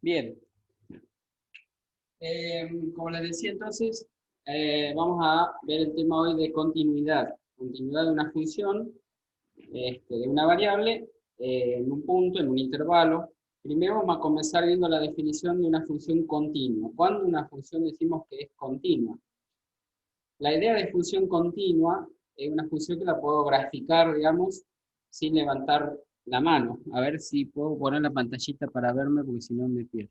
Bien, como les decía entonces, vamos a ver el tema hoy de continuidad. Continuidad de una función, de una variable, en un punto, en un intervalo. Primero vamos a comenzar viendo la definición de una función continua. ¿Cuándo una función decimos que es continua? La idea de función continua es una función que la puedo graficar, digamos, sin levantar la mano. A ver si puedo poner la pantallita para verme, porque si no me pierdo.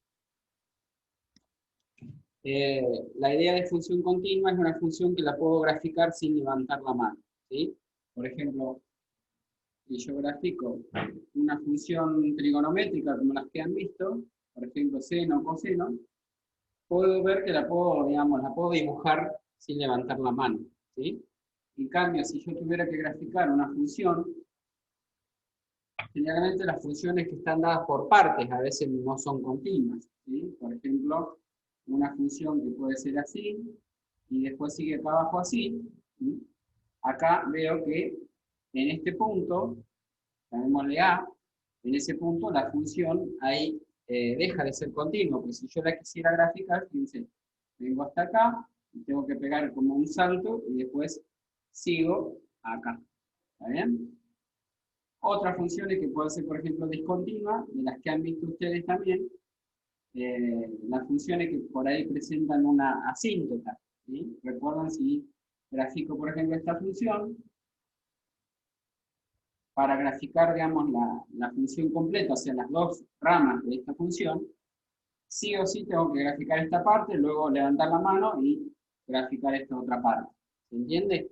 La idea de función continua es una función que la puedo graficar sin levantar la mano, ¿sí? Por ejemplo, si yo grafico una función trigonométrica como las que han visto, por ejemplo, seno o coseno, puedo ver que la puedo, digamos, la puedo dibujar sin levantar la mano, ¿sí? En cambio, si yo tuviera que graficar una función, generalmente las funciones que están dadas por partes a veces no son continuas, ¿sí? Por ejemplo, una función que puede ser así, y después sigue para abajo así. ¿Sí? Acá veo que en este punto, llamémosle A, en ese punto la función ahí deja de ser continua, porque si yo la quisiera graficar, fíjense, vengo hasta acá, y tengo que pegar como un salto, y después sigo acá. ¿Está bien? Otras funciones que pueden ser, por ejemplo, discontinuas, de las que han visto ustedes también, las funciones que por ahí presentan una asíntota. ¿Sí? Recuerdan si grafico, por ejemplo, esta función, para graficar, digamos, la función completa, o sea, las dos ramas de esta función, sí o sí tengo que graficar esta parte, luego levantar la mano y graficar esta otra parte. ¿Se entiende?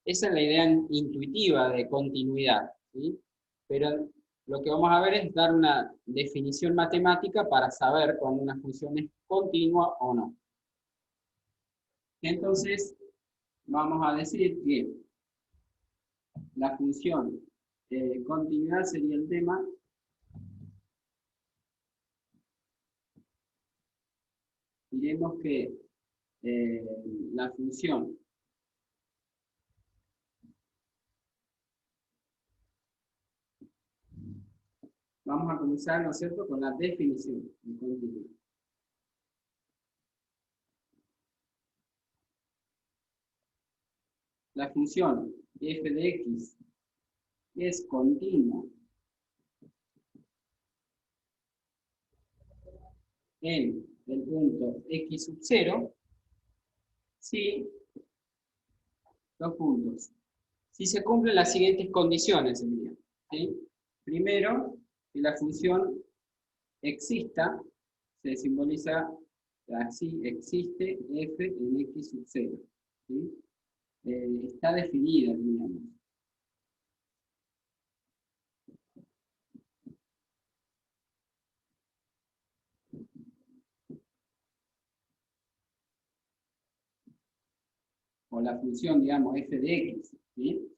Esa es la idea intuitiva de continuidad, ¿sí? Pero lo que vamos a ver es dar una definición matemática para saber cuando una función es continua o no. Entonces, vamos a decir que la función de continuidad sería el tema. Diremos que eh, la función vamos a comenzar, ¿no es cierto?, con la definición de continuidad. La función f de x es continua en el punto x sub 0 si, dos puntos, si se cumplen las siguientes condiciones, ¿sí? Primero, que la función exista, se simboliza así, existe f en x sub 0. ¿Sí? Está definida, digamos. O la función, digamos, f de x. ¿Sí?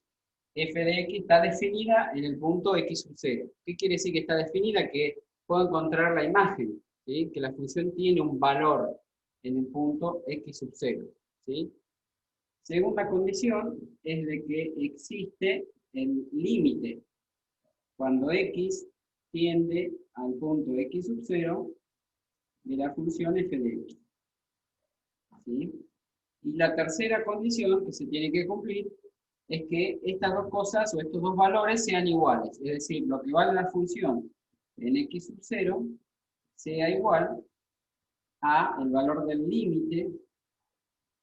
F de x está definida en el punto x sub 0. ¿Qué quiere decir que está definida? Que puedo encontrar la imagen, ¿sí? Que la función tiene un valor en el punto x sub 0. ¿Sí? Segunda condición es de que existe el límite cuando x tiende al punto x sub 0 de la función f de x. ¿Sí? Y la tercera condición que se tiene que cumplir es que estas dos cosas o estos dos valores sean iguales. Es decir, lo que vale la función en x sub 0 sea igual a el valor del límite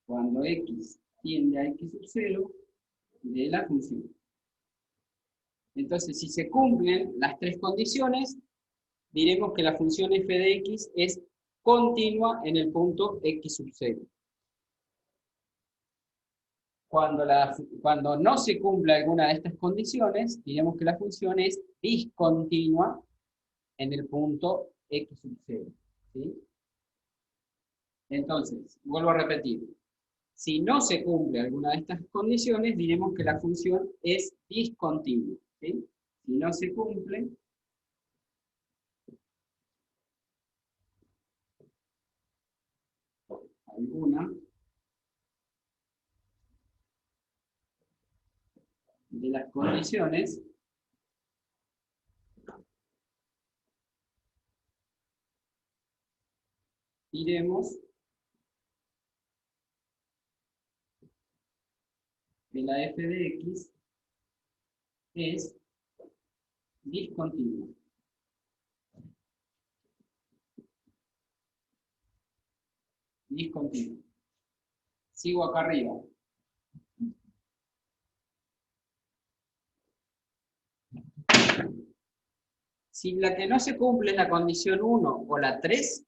cuando x tiende a x sub 0 de la función. Entonces, si se cumplen las tres condiciones, diremos que la función f de x es continua en el punto x sub 0. Cuando no se cumple alguna de estas condiciones, diremos que la función es discontinua en el punto x sub 0. ¿Sí? Entonces, vuelvo a repetir. Si no se cumple alguna de estas condiciones, diremos que la función es discontinua. ¿Sí? Si no se cumple alguna de las condiciones, diremos que la f de x es discontinua. Discontinua. Sigo acá arriba. Si la que no se cumple es la condición 1 o la 3,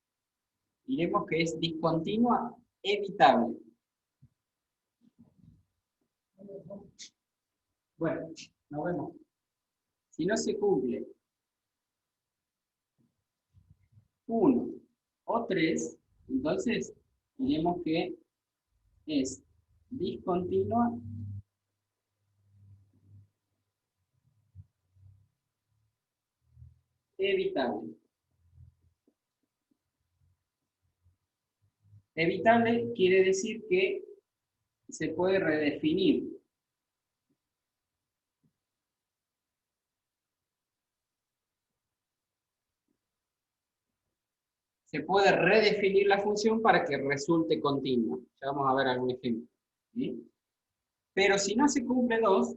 diremos que es discontinua evitable. Bueno, nos vemos. Si no se cumple 1 o 3, entonces diremos que es discontinua evitable. Evitable quiere decir que se puede redefinir. Se puede redefinir la función para que resulte continua. Ya vamos a ver algún ejemplo. ¿Sí? Pero si no se cumple 2,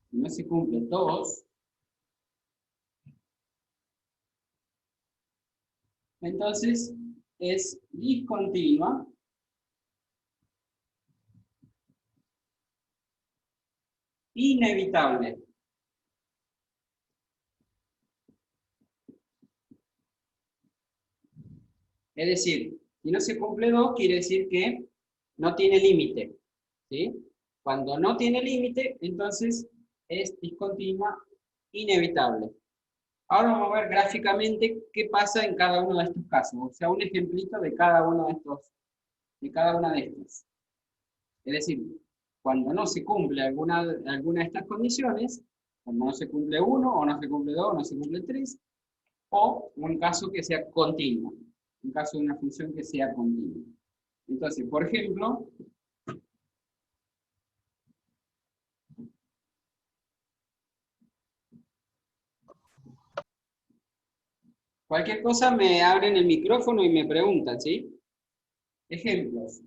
si no se cumple 2, entonces es discontinua inevitable. Es decir, si no se cumple 2, quiere decir que no tiene límite. ¿Sí? Cuando no tiene límite, entonces es discontinua inevitable. Ahora vamos a ver gráficamente qué pasa en cada uno de estos casos. O sea, un ejemplito de cada uno de estos, de cada una de estas. Es decir, cuando no se cumple alguna de estas condiciones, cuando no se cumple 1, o no se cumple 2, o no se cumple 3, o un caso que sea continuo, un caso de una función que sea continua. Entonces, por ejemplo, cualquier cosa me abren el micrófono y me preguntan, ¿sí? Ejemplos.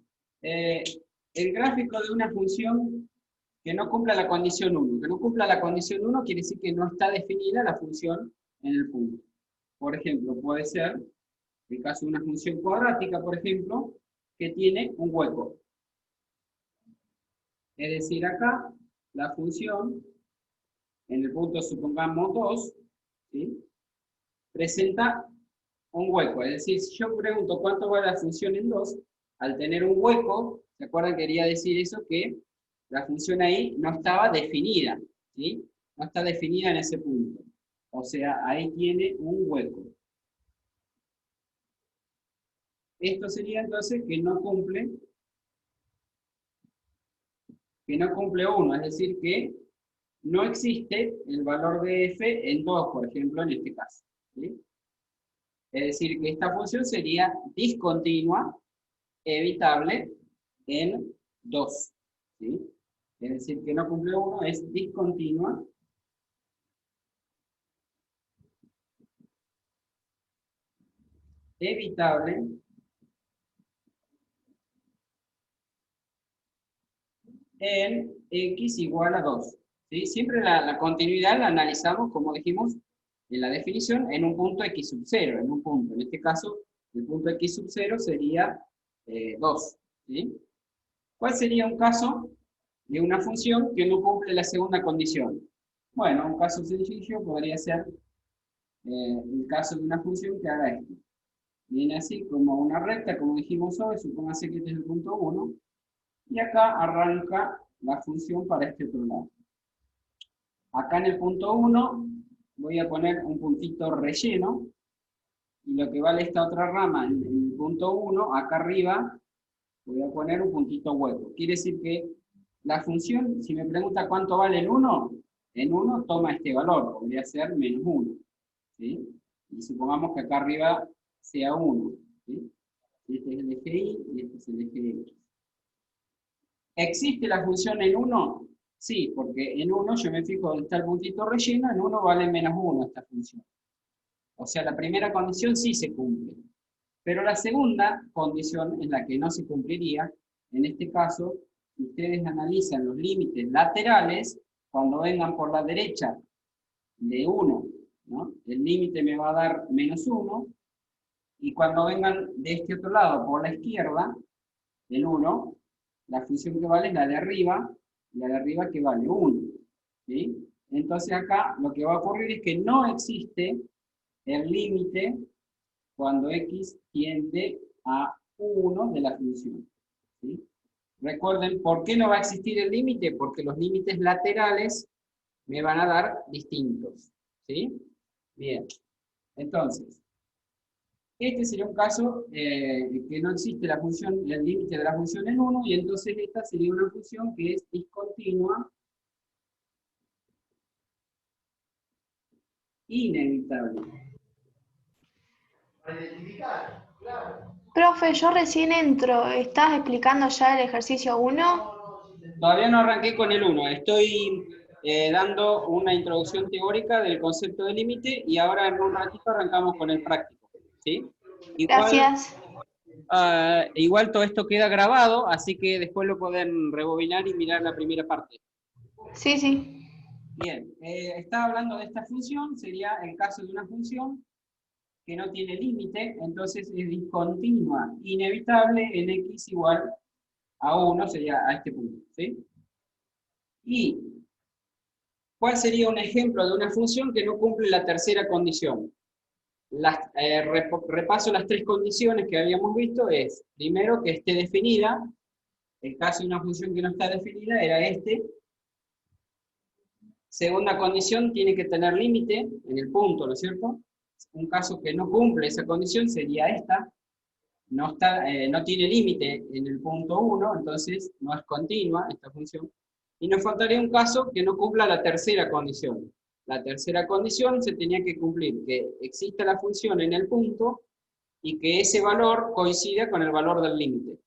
El gráfico de una función que no cumpla la condición 1. Que no cumpla la condición 1 quiere decir que no está definida la función en el punto. Por ejemplo, puede ser el caso de una función cuadrática, por ejemplo, que tiene un hueco. Es decir, acá la función, en el punto supongamos 2, ¿sí? Presenta un hueco. Es decir, si yo pregunto cuánto vale la función en 2, al tener un hueco, ¿se acuerdan? Quería decir eso, que la función ahí no estaba definida, ¿sí? No está definida en ese punto. O sea, ahí tiene un hueco. Esto sería entonces que no cumple 1, es decir, que no existe el valor de f en 2, por ejemplo, en este caso. ¿Sí? Es decir, que esta función sería discontinua, evitable, en 2. ¿Sí? Es decir, que no cumple 1 es discontinua, evitable, en x igual a 2. ¿Sí? Siempre la continuidad la analizamos, como dijimos en la definición, en un punto x sub 0, en un punto. En este caso, el punto x sub 0 sería 2. ¿Sí? ¿Cuál sería un caso de una función que no cumple la segunda condición? Bueno, un caso sencillo podría ser el caso de una función que haga esto. Viene así como una recta, como dijimos hoy, supóngase que este es el punto 1, y acá arranca la función para este otro lado. Acá en el punto 1 voy a poner un puntito relleno, y lo que vale esta otra rama en el punto 1, acá arriba, voy a poner un puntito hueco. Quiere decir que la función, si me pregunta cuánto vale en 1 toma este valor, podría ser menos 1. ¿Sí? Y supongamos que acá arriba sea 1. ¿Sí? Este es el eje y este es el eje X. ¿Existe la función en 1? Sí, porque en 1 yo me fijo dónde está el puntito relleno, en 1 vale menos 1 esta función. O sea, la primera condición sí se cumple. Pero la segunda condición en la que no se cumpliría, en este caso, si ustedes analizan los límites laterales, cuando vengan por la derecha de 1, ¿no? El límite me va a dar menos 1, y cuando vengan de este otro lado por la izquierda, el 1, la función que vale es la de arriba que vale 1. ¿Sí? Entonces acá lo que va a ocurrir es que no existe el límite cuando x tiende a 1 de la función. ¿Sí? Recuerden, ¿por qué no va a existir el límite? Porque los límites laterales me van a dar distintos. ¿Sí? Bien. Entonces, este sería un caso que no existe la función, el límite de la función en 1, y entonces esta sería una función que es discontinua, inevitable. Para identificar, claro. Profe, yo recién entro. ¿Estás explicando ya el ejercicio 1? Todavía no arranqué con el 1, estoy dando una introducción teórica del concepto de límite y ahora en un ratito arrancamos con el práctico. ¿Sí? Gracias. Igual todo esto queda grabado, así que después lo pueden rebobinar y mirar la primera parte. Sí, sí. Bien, estaba hablando de esta función, sería el caso de una función que no tiene límite, entonces es discontinua, inevitable en x igual a 1, sería a este punto. ¿Sí? ¿Y cuál sería un ejemplo de una función que no cumple la tercera condición? Repaso las tres condiciones que habíamos visto, es, primero, que esté definida. El caso de una función que no está definida era este. Segunda condición, tiene que tener límite en el punto, ¿no es cierto? Un caso que no cumple esa condición sería esta. No tiene límite en el punto 1, entonces no es continua esta función. Y nos faltaría un caso que no cumpla la tercera condición. La tercera condición se tenía que cumplir, que exista la función en el punto y que ese valor coincida con el valor del límite.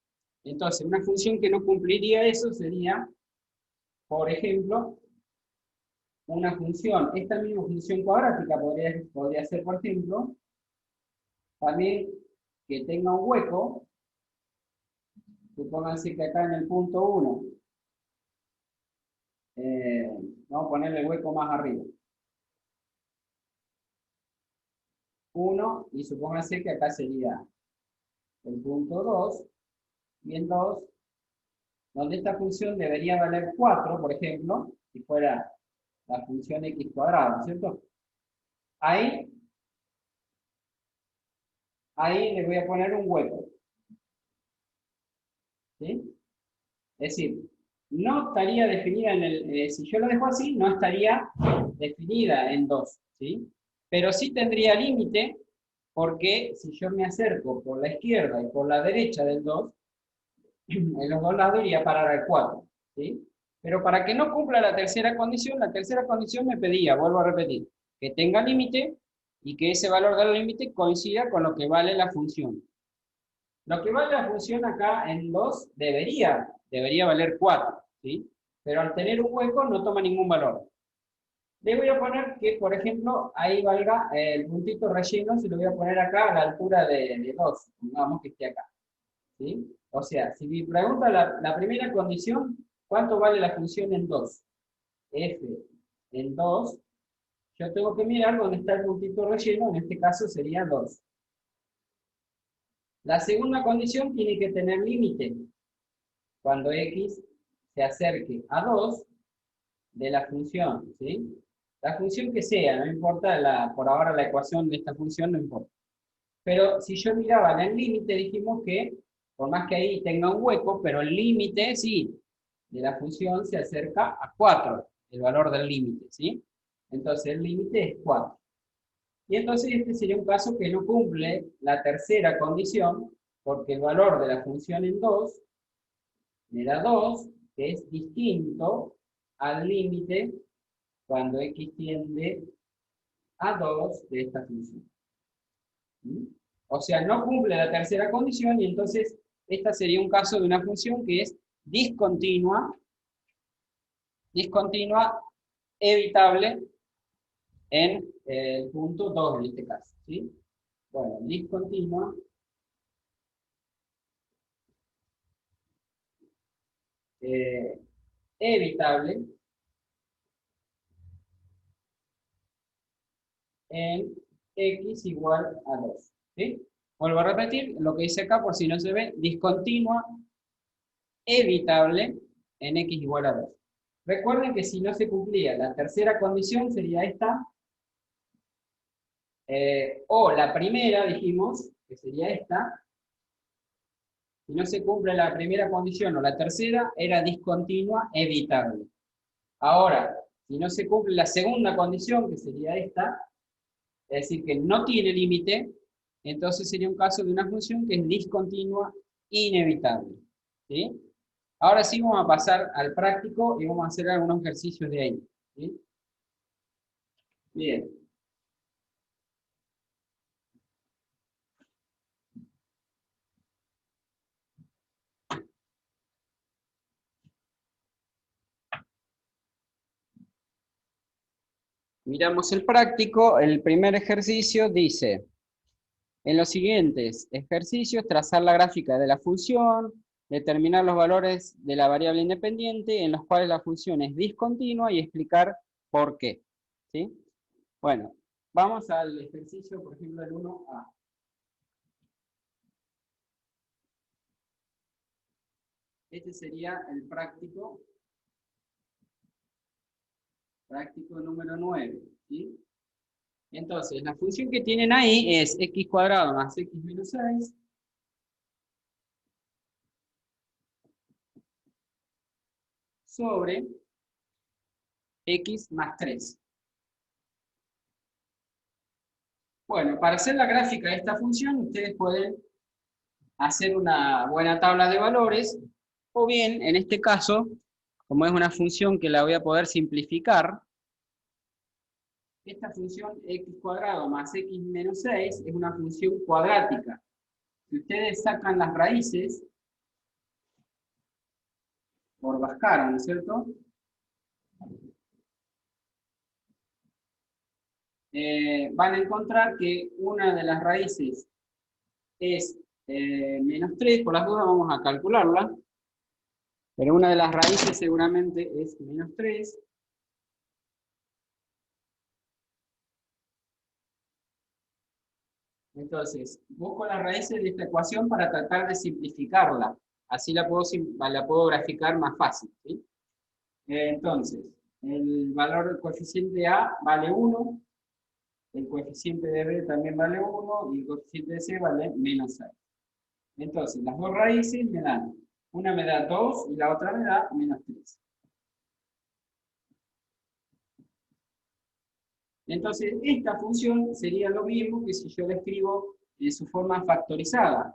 Entonces, una función que no cumpliría eso sería, por ejemplo, una función, esta misma función cuadrática podría ser, por ejemplo, también que tenga un hueco. Supónganse que acá en el punto 1, vamos a ponerle el hueco más arriba. 1, y supónganse que acá sería el punto 2, y en 2, donde esta función debería valer 4, por ejemplo, si fuera la función x cuadrada, ¿cierto? Ahí le voy a poner un hueco. ¿Sí? Es decir, no estaría definida en el, si yo lo dejo así, no estaría definida en 2, ¿sí? Pero sí tendría límite, porque si yo me acerco por la izquierda y por la derecha del 2, en los dos lados iría a parar al 4, ¿sí? Pero para que no cumpla la tercera condición me pedía, vuelvo a repetir, que tenga límite y que ese valor del límite coincida con lo que vale la función. Lo que vale la función acá en 2 debería valer 4, ¿sí? Pero al tener un hueco no toma ningún valor. Le voy a poner que, por ejemplo, ahí valga el puntito relleno, se lo voy a poner acá a la altura de 2, digamos que esté acá. ¿Sí? O sea, si me pregunta la primera condición, ¿cuánto vale la función en 2? F en 2, yo tengo que mirar dónde está el puntito relleno, en este caso sería 2. La segunda condición tiene que tener límite. Cuando x se acerque a 2 de la función, ¿sí? La función que sea, no importa, por ahora la ecuación de esta función no importa. Pero si yo miraba en el límite, dijimos que, por más que ahí tenga un hueco, pero el límite, sí, de la función se acerca a 4, el valor del límite, ¿sí? Entonces el límite es 4. Y entonces este sería un caso que no cumple la tercera condición, porque el valor de la función en 2 me da 2, que es distinto al límite cuando x tiende a 2 de esta función. ¿Mm? O sea, no cumple la tercera condición y entonces esta sería un caso de una función que es discontinua discontinua evitable en el punto 2 en este caso, ¿sí? Bueno, discontinua evitable en x igual a 2, ¿sí? Vuelvo a repetir lo que dice acá por si no se ve, discontinua evitable en x igual a 2. Recuerden que si no se cumplía la tercera condición sería esta, o la primera, dijimos, que sería esta. Si no se cumple la primera condición o la tercera, era discontinua evitable. Ahora, si no se cumple la segunda condición, que sería esta, es decir, que no tiene límite, entonces sería un caso de una función que es discontinua inevitable, ¿sí? Ahora sí vamos a pasar al práctico y vamos a hacer algunos ejercicios de ahí, ¿sí? Bien. Miramos el práctico, el primer ejercicio dice, en los siguientes ejercicios, trazar la gráfica de la función, determinar los valores de la variable independiente en los cuales la función es discontinua y explicar por qué, ¿sí? Bueno, vamos al ejercicio, por ejemplo, el 1A. Este sería el práctico número 9, ¿sí? Entonces, la función que tienen ahí es x cuadrado más x menos 6 sobre x más 3. Bueno, para hacer la gráfica de esta función, ustedes pueden hacer una buena tabla de valores, o bien, en este caso, como es una función que la voy a poder simplificar, esta función x cuadrado más x menos 6 es una función cuadrática. Si ustedes sacan las raíces por Bhaskara, ¿no es cierto? Van a encontrar que una de las raíces es menos 3, por las dudas vamos a calcularla, pero una de las raíces seguramente es menos 3. Entonces, busco las raíces de esta ecuación para tratar de simplificarla. Así la puedo graficar más fácil, ¿sí? Entonces, el valor del coeficiente A vale 1, el coeficiente de B también vale 1, y el coeficiente de C vale menos 6. Entonces, las dos raíces me dan, una me da 2 y la otra me da menos 3. Entonces, esta función sería lo mismo que si yo la escribo en su forma factorizada.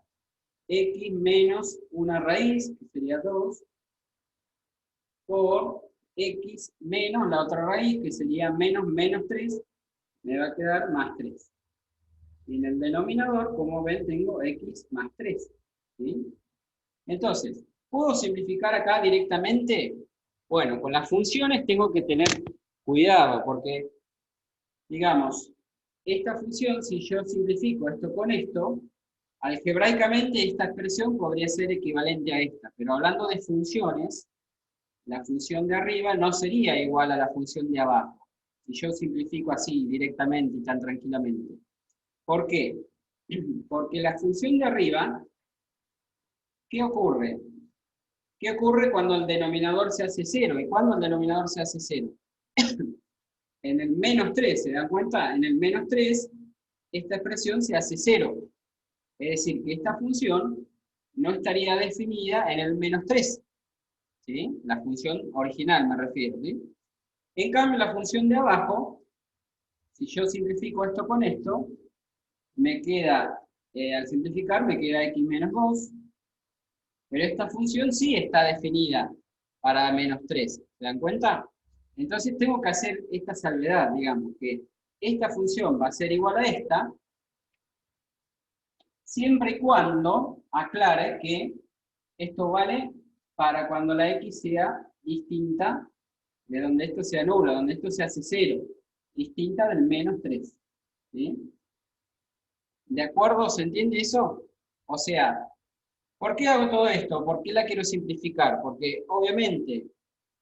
X menos una raíz, que sería 2, por x menos la otra raíz, que sería menos 3, me va a quedar más 3. Y en el denominador, como ven, tengo x más 3. ¿Sí? Entonces, ¿puedo simplificar acá directamente? Bueno, con las funciones tengo que tener cuidado, porque, digamos, esta función, si yo simplifico esto con esto, algebraicamente esta expresión podría ser equivalente a esta, pero hablando de funciones, la función de arriba no sería igual a la función de abajo, si yo simplifico así directamente y tan tranquilamente. ¿Por qué? Porque la función de arriba, ¿qué ocurre? ¿Qué ocurre cuando el denominador se hace 0? ¿Y cuándo el denominador se hace 0? En el menos 3, ¿se dan cuenta? En el menos 3, esta expresión se hace 0. Es decir, que esta función no estaría definida en el menos 3. ¿Sí? La función original me refiero. ¿Sí? En cambio, la función de abajo, si yo simplifico esto con esto, me queda, al simplificar, me queda x menos 2, pero esta función sí está definida para menos 3. ¿Se dan cuenta? Entonces tengo que hacer esta salvedad, digamos, que esta función va a ser igual a esta, siempre y cuando aclare que esto vale para cuando la x sea distinta de donde esto se anula, donde esto se hace 0, distinta del menos 3. ¿Sí? ¿De acuerdo? ¿Se entiende eso? O sea, ¿por qué hago todo esto? ¿Por qué la quiero simplificar? Porque obviamente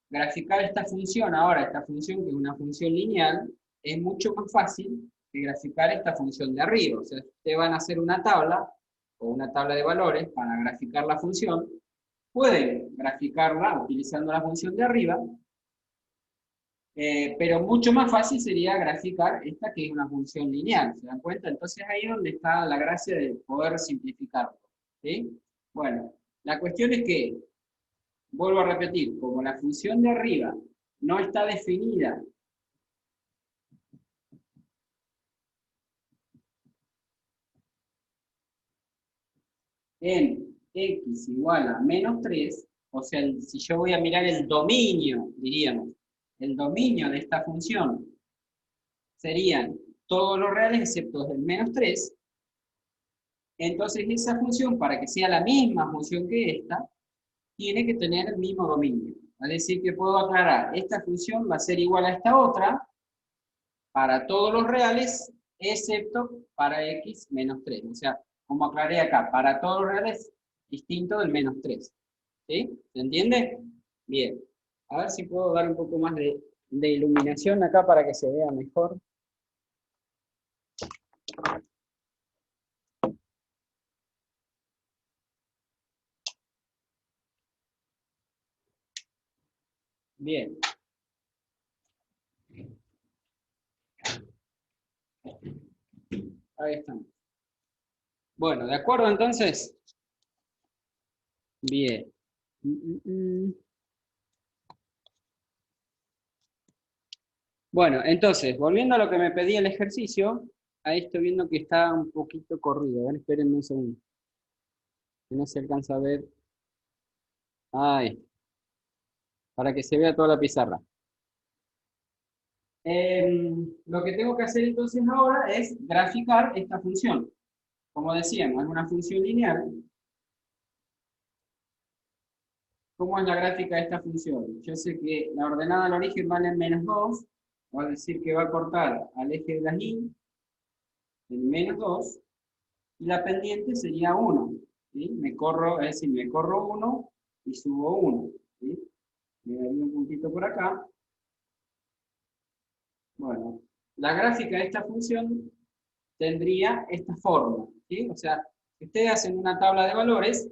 graficar esta función ahora, esta función que es una función lineal, es mucho más fácil que graficar esta función de arriba. O sea, si ustedes van a hacer una tabla, o una tabla de valores para graficar la función, pueden graficarla utilizando la función de arriba, pero mucho más fácil sería graficar esta que es una función lineal, ¿se dan cuenta? Entonces ahí es donde está la gracia de poder simplificarlo, ¿sí? Bueno, la cuestión es que, vuelvo a repetir, como la función de arriba no está definida en x igual a menos 3, o sea, si yo voy a mirar el dominio, diríamos, el dominio de esta función serían todos los reales excepto el menos 3, entonces esa función, para que sea la misma función que esta, tiene que tener el mismo dominio. Es decir, que puedo aclarar, esta función va a ser igual a esta otra para todos los reales, excepto para x menos 3. O sea, como aclaré acá, para todos los reales, distinto del menos 3. ¿Sí? ¿Se entiende? Bien. A ver si puedo dar un poco más de iluminación acá para que se vea mejor. Bien. Ahí estamos. Bueno, ¿de acuerdo entonces? Bien. Bueno, entonces, volviendo a lo que me pedía el ejercicio, ahí estoy viendo que está un poquito corrido. A ver, espérenme un segundo. Que no se alcanza a ver. Ahí. Para que se vea toda la pizarra. Lo que tengo que hacer entonces ahora es graficar esta función. Como decíamos, es una función lineal. ¿Cómo es la gráfica de esta función? Yo sé que la ordenada al origen vale menos 2, va a decir que va a cortar al eje de las y en menos 2, y la pendiente sería 1. ¿Sí? Es decir, me corro 1 y subo 1. ¿Sí? Me daría un puntito por acá. Bueno, la gráfica de esta función tendría esta forma. ¿Sí? O sea, si ustedes hacen una tabla de valores,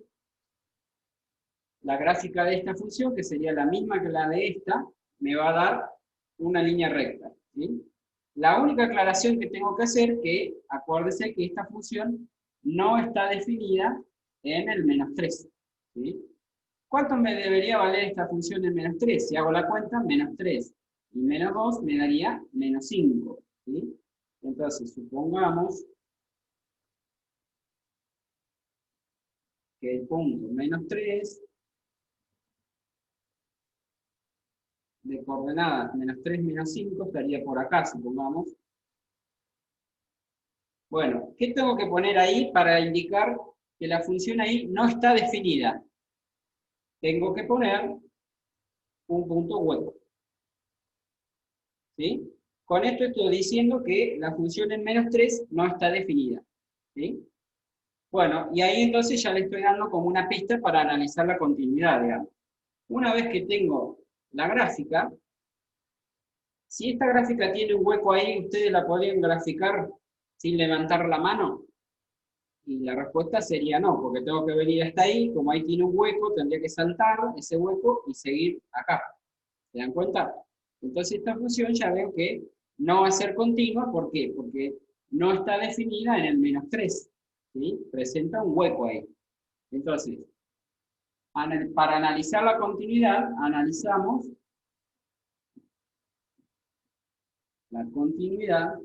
la gráfica de esta función, que sería la misma que la de esta, me va a dar una línea recta. ¿Sí? La única aclaración que tengo que hacer que, acuérdense que esta función no está definida en el menos 3. ¿Sí? ¿Cuánto me debería valer esta función en menos 3? Si hago la cuenta, menos 3 y menos 2 me daría menos 5. ¿Sí? Entonces, supongamos que el punto menos 3 de coordenadas menos 3, menos 5 estaría por acá, supongamos. Bueno, ¿qué tengo que poner ahí para indicar que la función ahí no está definida? Tengo que poner un punto hueco. ¿Sí? Con esto estoy diciendo que la función en menos 3 no está definida. ¿Sí? Bueno, y ahí entonces ya le estoy dando como una pista para analizar la continuidad, digamos. Una vez que tengo la gráfica, si esta gráfica tiene un hueco ahí, ¿ustedes la podrían graficar sin levantar la mano? Y la respuesta sería no, porque tengo que venir hasta ahí, como ahí tiene un hueco, tendría que saltar ese hueco y seguir acá. ¿Se dan cuenta? Entonces esta función ya veo que no va a ser continua, ¿por qué? Porque no está definida en el menos 3, ¿sí? Presenta un hueco ahí. Entonces, para analizar la continuidad, analizamos la continuidad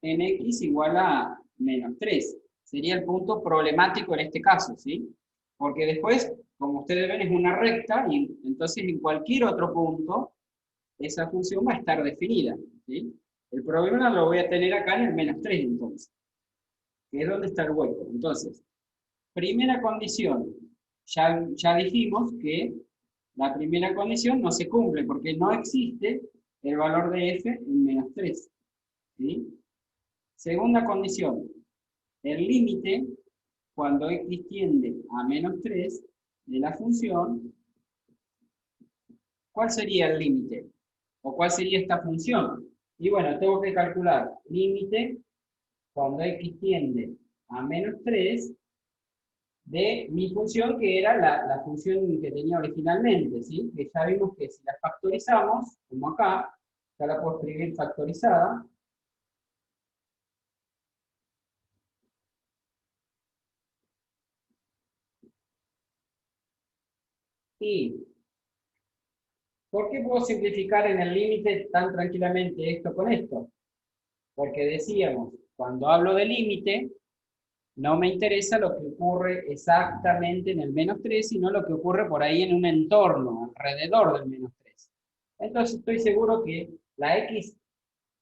en x igual a menos 3. Sería el punto problemático en este caso, ¿sí? Porque después, como ustedes ven, es una recta, y entonces en cualquier otro punto, esa función va a estar definida, ¿sí? El problema lo voy a tener acá en el menos 3, entonces, que es donde está el hueco. Entonces, primera condición, ya dijimos que la primera condición no se cumple, porque no existe el valor de f en menos 3. ¿Sí? Segunda condición, el límite, cuando x tiende a menos 3 de la función, ¿cuál sería el límite? ¿O cuál sería esta función? Y bueno, tengo que calcular límite cuando x tiende a menos 3 de mi función, que era la función que tenía originalmente, ¿sí? Que ya vimos que si la factorizamos, como acá, ya la puedo escribir factorizada. ¿Y por qué puedo simplificar en el límite tan tranquilamente esto con esto? Porque decíamos, cuando hablo de límite, no me interesa lo que ocurre exactamente en el menos 3, sino lo que ocurre por ahí en un entorno, alrededor del menos 3. Entonces estoy seguro que la x,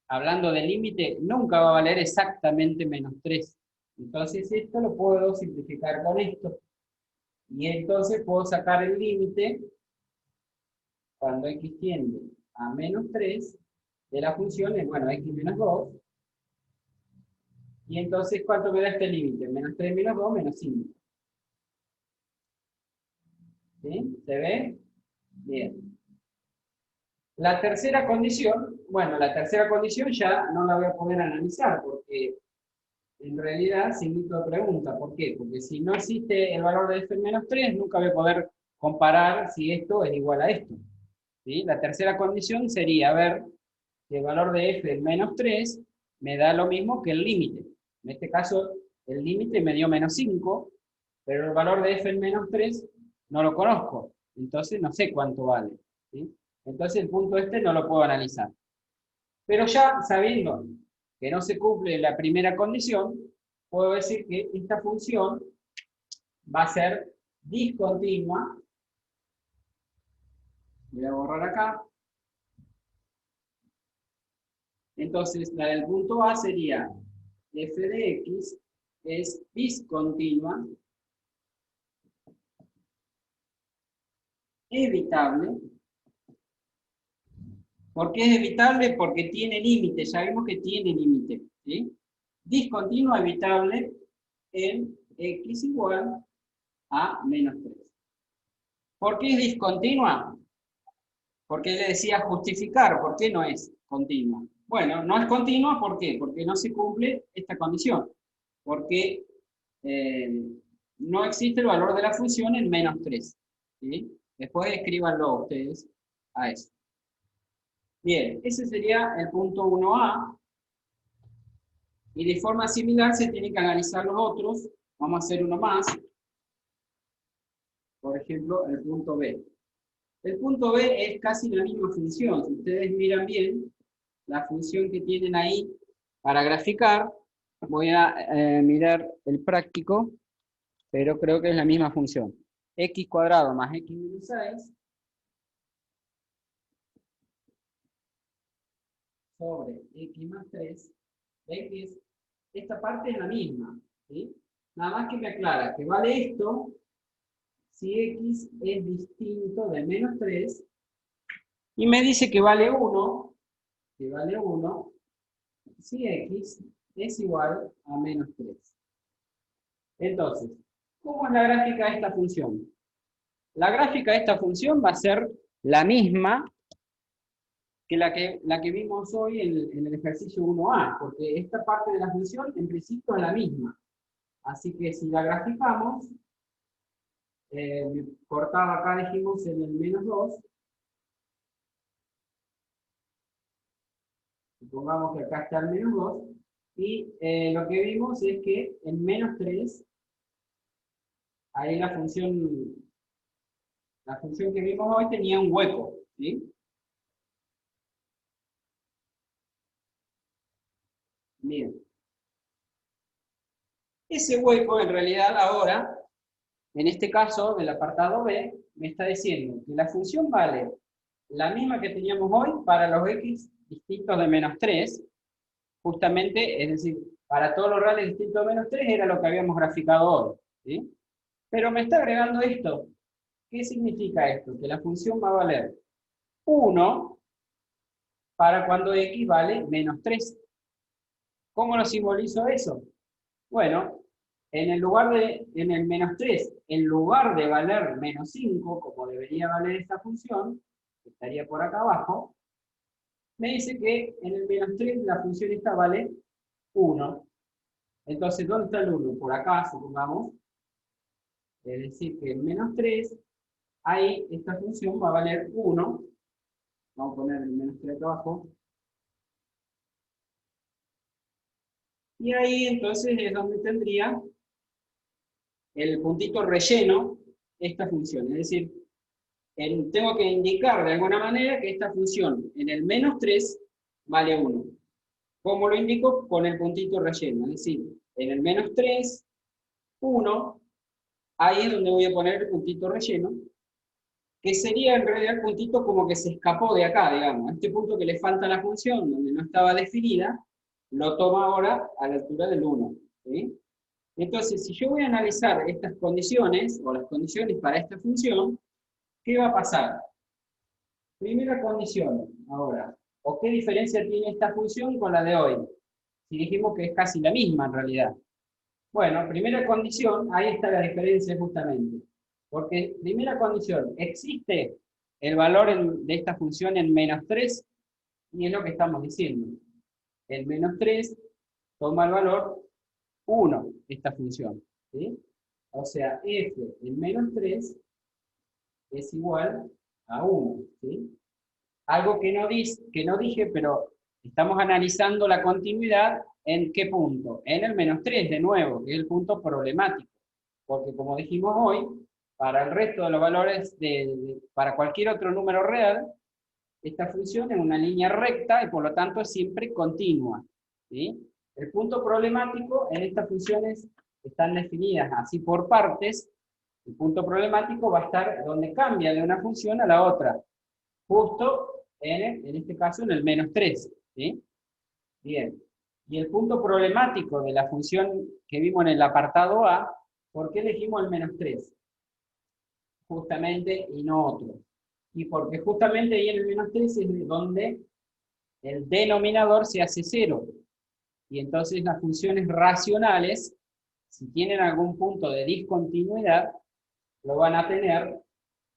hablando de límite, nunca va a valer exactamente menos 3. Entonces esto lo puedo simplificar con esto. Y entonces puedo sacar el límite cuando x tiende a menos 3 de la función, es, bueno, x menos 2. Y entonces, ¿cuánto me da este límite? Menos 3 menos 2, menos 5. ¿Sí? ¿Se ve? Bien. La tercera condición, bueno, la tercera condición ya no la voy a poder analizar, porque en realidad significa pregunta. ¿Por qué? Porque si no existe el valor de f en menos 3, nunca voy a poder comparar si esto es igual a esto. ¿Sí? La tercera condición sería ver que el valor de f en menos 3 me da lo mismo que el límite. En este caso, el límite me dio menos 5, pero el valor de f en menos 3 no lo conozco. Entonces no sé cuánto vale. ¿Sí? Entonces el punto este no lo puedo analizar. Pero ya sabiendo que no se cumple la primera condición, puedo decir que esta función va a ser discontinua. Voy a borrar acá. Entonces, la del punto A sería f de x es discontinua, evitable. ¿Por qué es evitable? Porque tiene límite, ya vimos que tiene límite. ¿Sí? Discontinua, evitable en x igual a menos 3. ¿Por qué es discontinua? Porque le decía justificar, ¿por qué no es continua? Bueno, no es continua, ¿por qué? Porque no se cumple esta condición. Porque no existe el valor de la función en menos 3. ¿Sí? Después escríbanlo ustedes a eso. Bien, ese sería el punto 1A. Y de forma similar se tienen que analizar los otros. Vamos a hacer uno más. Por ejemplo, el punto B. El punto B es casi la misma función. Si ustedes miran bien, la función que tienen ahí para graficar, voy a mirar el práctico, pero creo que es la misma función. X cuadrado más x menos 6 sobre x más 3. X, esta parte es la misma. ¿Sí? Nada más que me aclara que vale esto si x es distinto de menos 3, y me dice que vale 1, si x es igual a menos 3. Entonces, ¿cómo es la gráfica de esta función? La gráfica de esta función va a ser la misma que la que vimos hoy en el ejercicio 1A, porque esta parte de la función en principio es la misma. Así que si la graficamos, cortada acá dijimos en el menos 2, supongamos que acá está el menos 2, y lo que vimos es que en menos 3, ahí la función que vimos hoy tenía un hueco, ¿sí? Bien. Ese hueco en realidad ahora, en este caso del apartado B, me está diciendo que la función vale la misma que teníamos hoy para los x distintos de menos 3, justamente, es decir, para todos los reales distintos de menos 3 era lo que habíamos graficado hoy, ¿sí? Pero me está agregando esto. ¿Qué significa esto? Que la función va a valer 1 para cuando x vale menos 3. ¿Cómo lo simbolizo eso? Bueno, en el menos 3, en lugar de valer menos 5, como debería valer esta función, que estaría por acá abajo, me dice que en el menos 3 la función esta vale 1. Entonces, ¿dónde está el 1? Por acá, supongamos. Es decir, que en menos 3, ahí esta función va a valer 1. Vamos a poner el menos 3 acá abajo. Y ahí entonces es donde tendría el puntito relleno esta función. Es decir, tengo que indicar de alguna manera que esta función en el menos 3 vale 1. ¿Cómo lo indico? Con el puntito relleno. Es decir, en el menos 3, 1, ahí es donde voy a poner el puntito relleno, que sería en realidad el puntito como que se escapó de acá, digamos. Este punto que le falta a la función, donde no estaba definida, lo toma ahora a la altura del 1. ¿Sí? Entonces, si yo voy a analizar estas condiciones, o las condiciones para esta función, ¿qué va a pasar? Primera condición, ahora, ¿o qué diferencia tiene esta función con la de hoy? Si dijimos que es casi la misma en realidad. Bueno, primera condición, ahí está la diferencia justamente. Porque, primera condición, existe el valor de esta función en menos 3, y es lo que estamos diciendo. El menos 3 toma el valor 1, esta función. ¿Sí? O sea, f en menos 3 es igual a 1. ¿Sí? Algo que no dije, pero estamos analizando la continuidad ¿en qué punto? En el menos 3, de nuevo, que es el punto problemático. Porque como dijimos hoy, para el resto de los valores, para cualquier otro número real, esta función es una línea recta y por lo tanto es siempre continua. ¿Sí? El punto problemático en estas funciones están definidas así por partes. El punto problemático va a estar donde cambia de una función a la otra. Justo en este caso en el menos 3. ¿Sí? Bien. Y el punto problemático de la función que vimos en el apartado A, ¿por qué elegimos el menos 3? Justamente y no otro. Y porque justamente ahí en el menos 3 es donde el denominador se hace 0. Y entonces las funciones racionales, si tienen algún punto de discontinuidad, lo van a tener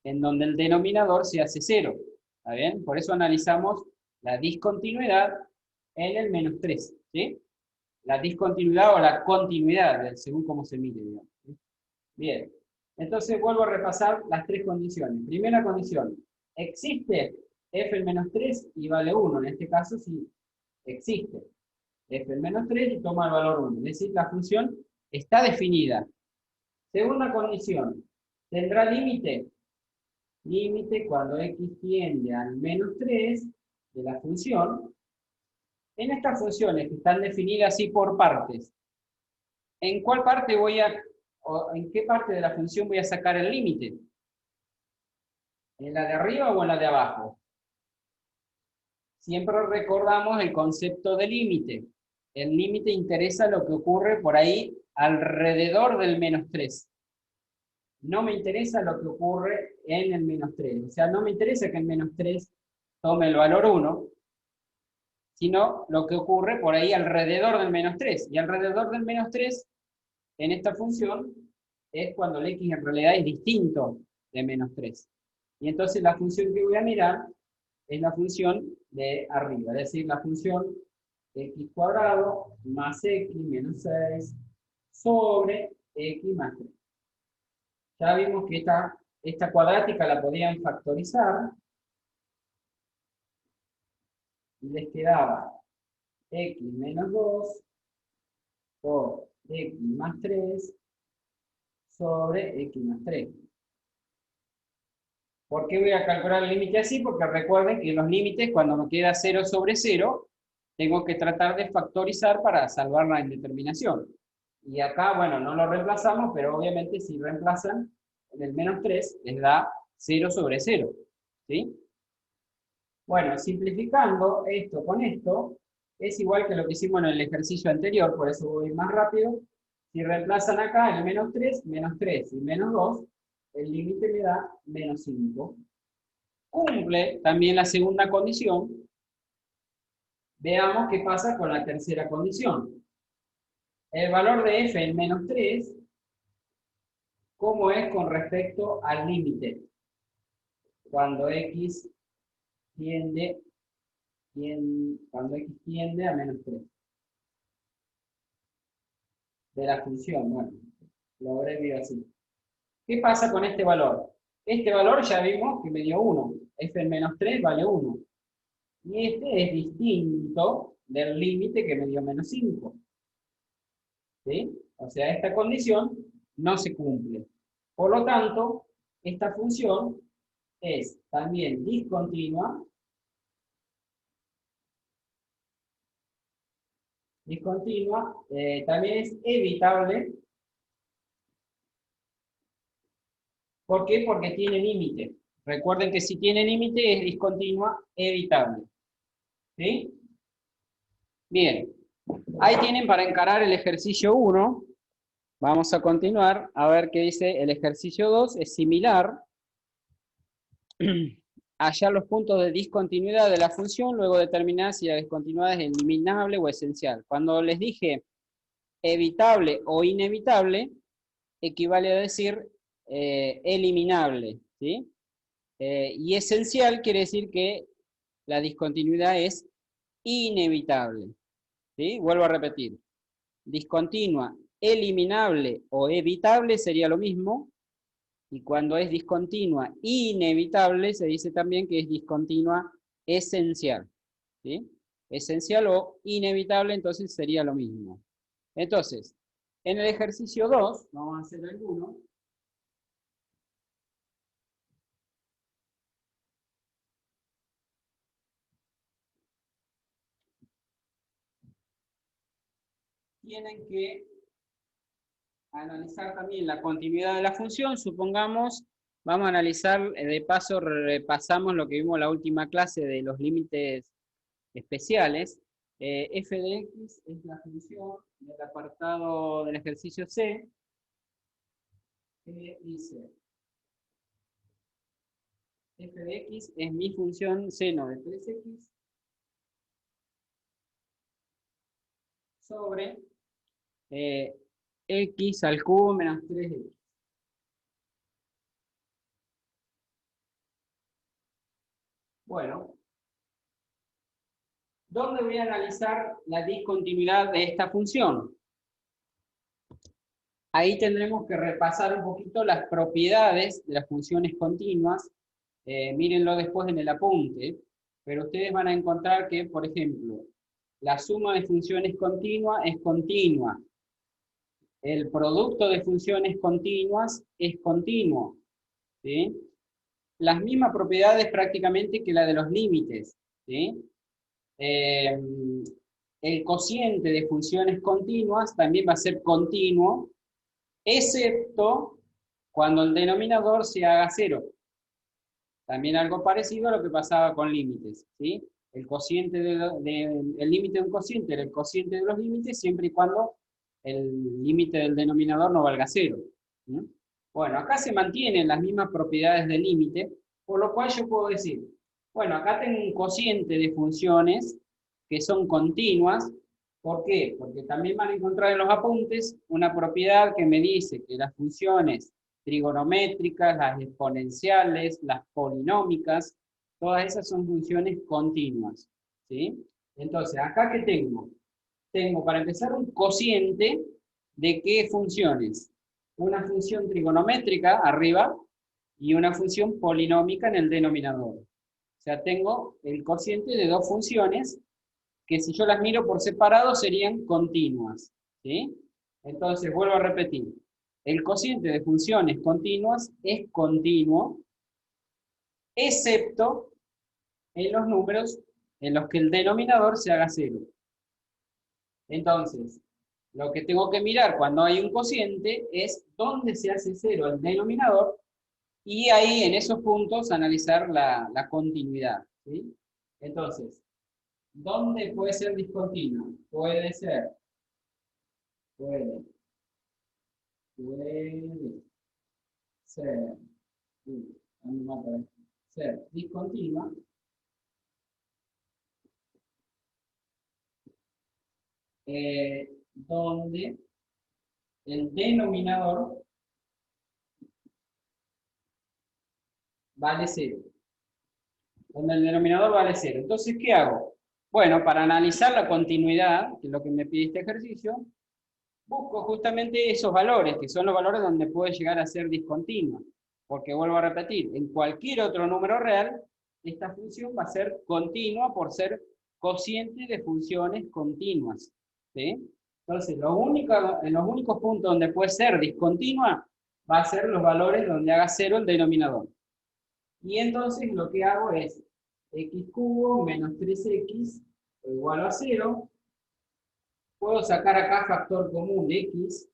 en donde el denominador se hace 0. ¿Está bien? Por eso analizamos la discontinuidad en el menos 3. ¿Sí? La discontinuidad o la continuidad, según cómo se mire, digamos. ¿Sí? Bien. Entonces vuelvo a repasar las tres condiciones. Primera condición, existe f en menos 3 y vale 1. En este caso sí existe f en menos 3 y toma el valor 1. Es decir, la función está definida. Segunda condición, ¿tendrá límite? Límite cuando x tiende al menos 3 de la función. En estas funciones que están definidas así por partes, ¿en cuál parte o en qué parte de la función voy a sacar el límite? ¿En la de arriba o en la de abajo? Siempre recordamos el concepto de límite. El límite interesa lo que ocurre por ahí alrededor del menos 3. No me interesa lo que ocurre en el menos 3. O sea, no me interesa que el menos 3 tome el valor 1, sino lo que ocurre por ahí alrededor del menos 3. Y alrededor del menos 3, en esta función, es cuando el x en realidad es distinto de menos 3. Y entonces la función que voy a mirar es la función de arriba, es decir, la función x cuadrado más x menos 6 sobre x más 3. Ya vimos que esta cuadrática la podían factorizar y les quedaba x menos 2 por x más 3 sobre x más 3. ¿Por qué voy a calcular el límite así? Porque recuerden que los límites, cuando me queda 0 sobre 0, tengo que tratar de factorizar para salvar la indeterminación. Y acá, bueno, no lo reemplazamos, pero obviamente si reemplazan, en el menos 3 les da 0 sobre 0. ¿Sí? Bueno, simplificando esto con esto, es igual que lo que hicimos en el ejercicio anterior, por eso voy más rápido. Si reemplazan acá el menos 3 y menos 2, el límite me da menos 5. Cumple también la segunda condición. Veamos qué pasa con la tercera condición. El valor de f en menos 3, ¿cómo es con respecto al límite? Cuando x tiende a menos 3. De la función, bueno, lo abrevio así. ¿Qué pasa con este valor? Este valor ya vimos que me dio 1. F en menos 3 vale 1. Y este es distinto del límite que me dio menos 5. ¿Sí? O sea, esta condición no se cumple. Por lo tanto, esta función es también discontinua. También es evitable. ¿Por qué? Porque tiene límite. Recuerden que si tiene límite es discontinua, evitable. ¿Sí? Bien. Ahí tienen para encarar el ejercicio 1. Vamos a continuar a ver qué dice el ejercicio 2. Es similar. Hallar los puntos de discontinuidad de la función, luego determinar si la discontinuidad es eliminable o esencial. Cuando les dije evitable o inevitable, equivale a decir eliminable, ¿sí? Y esencial quiere decir que la discontinuidad es inevitable, ¿sí? Vuelvo a repetir. Discontinua, eliminable o evitable sería lo mismo, y cuando es discontinua inevitable se dice también que es discontinua esencial, ¿sí? Esencial o inevitable entonces sería lo mismo. Entonces, en el ejercicio 2, vamos a hacer alguno. Tienen que analizar también la continuidad de la función. Supongamos, vamos a analizar, de paso repasamos lo que vimos la última clase de los límites especiales. F de x es la función del apartado del ejercicio C, que dice, f de x es mi función seno de 3x sobre x al cubo menos 3x. Bueno, ¿dónde voy a analizar la discontinuidad de esta función? Ahí tendremos que repasar un poquito las propiedades de las funciones continuas. Mírenlo después en el apunte, pero ustedes van a encontrar que, por ejemplo, la suma de funciones continua es continua. El producto de funciones continuas es continuo, ¿sí? Las mismas propiedades prácticamente que la de los límites, ¿sí? El cociente de funciones continuas también va a ser continuo, excepto cuando el denominador se haga 0. También algo parecido a lo que pasaba con límites, ¿sí? El cociente el límite de un cociente era el cociente de los límites siempre y cuando el límite del denominador no valga 0. ¿Sí? Bueno, acá se mantienen las mismas propiedades del límite, por lo cual yo puedo decir, bueno, acá tengo un cociente de funciones que son continuas. ¿Por qué? Porque también van a encontrar en los apuntes una propiedad que me dice que las funciones trigonométricas, las exponenciales, las polinómicas, todas esas son funciones continuas, ¿sí? Entonces, ¿acá qué tengo? Tengo para empezar un cociente de qué funciones. Una función trigonométrica arriba y una función polinómica en el denominador. O sea, tengo el cociente de dos funciones que si yo las miro por separado serían continuas, ¿sí? Entonces, vuelvo a repetir. El cociente de funciones continuas es continuo, excepto en los números en los que el denominador se haga 0. Entonces, lo que tengo que mirar cuando hay un cociente es dónde se hace 0 el denominador y ahí en esos puntos analizar la continuidad, ¿sí? Entonces, ¿dónde puede ser discontinuo? Puede puede ser, ser discontinua donde el denominador vale 0. Donde el denominador vale 0. Entonces, ¿qué hago? Bueno, para analizar la continuidad, que es lo que me pide este ejercicio, busco justamente esos valores, que son los valores donde puede llegar a ser discontinua. Porque vuelvo a repetir, en cualquier otro número real, esta función va a ser continua por ser cociente de funciones continuas. ¿Sí? Entonces, en los únicos puntos donde puede ser discontinua, va a ser los valores donde haga 0 el denominador. Y entonces lo que hago es x cubo menos 3x igual a 0. Puedo sacar acá factor común de x,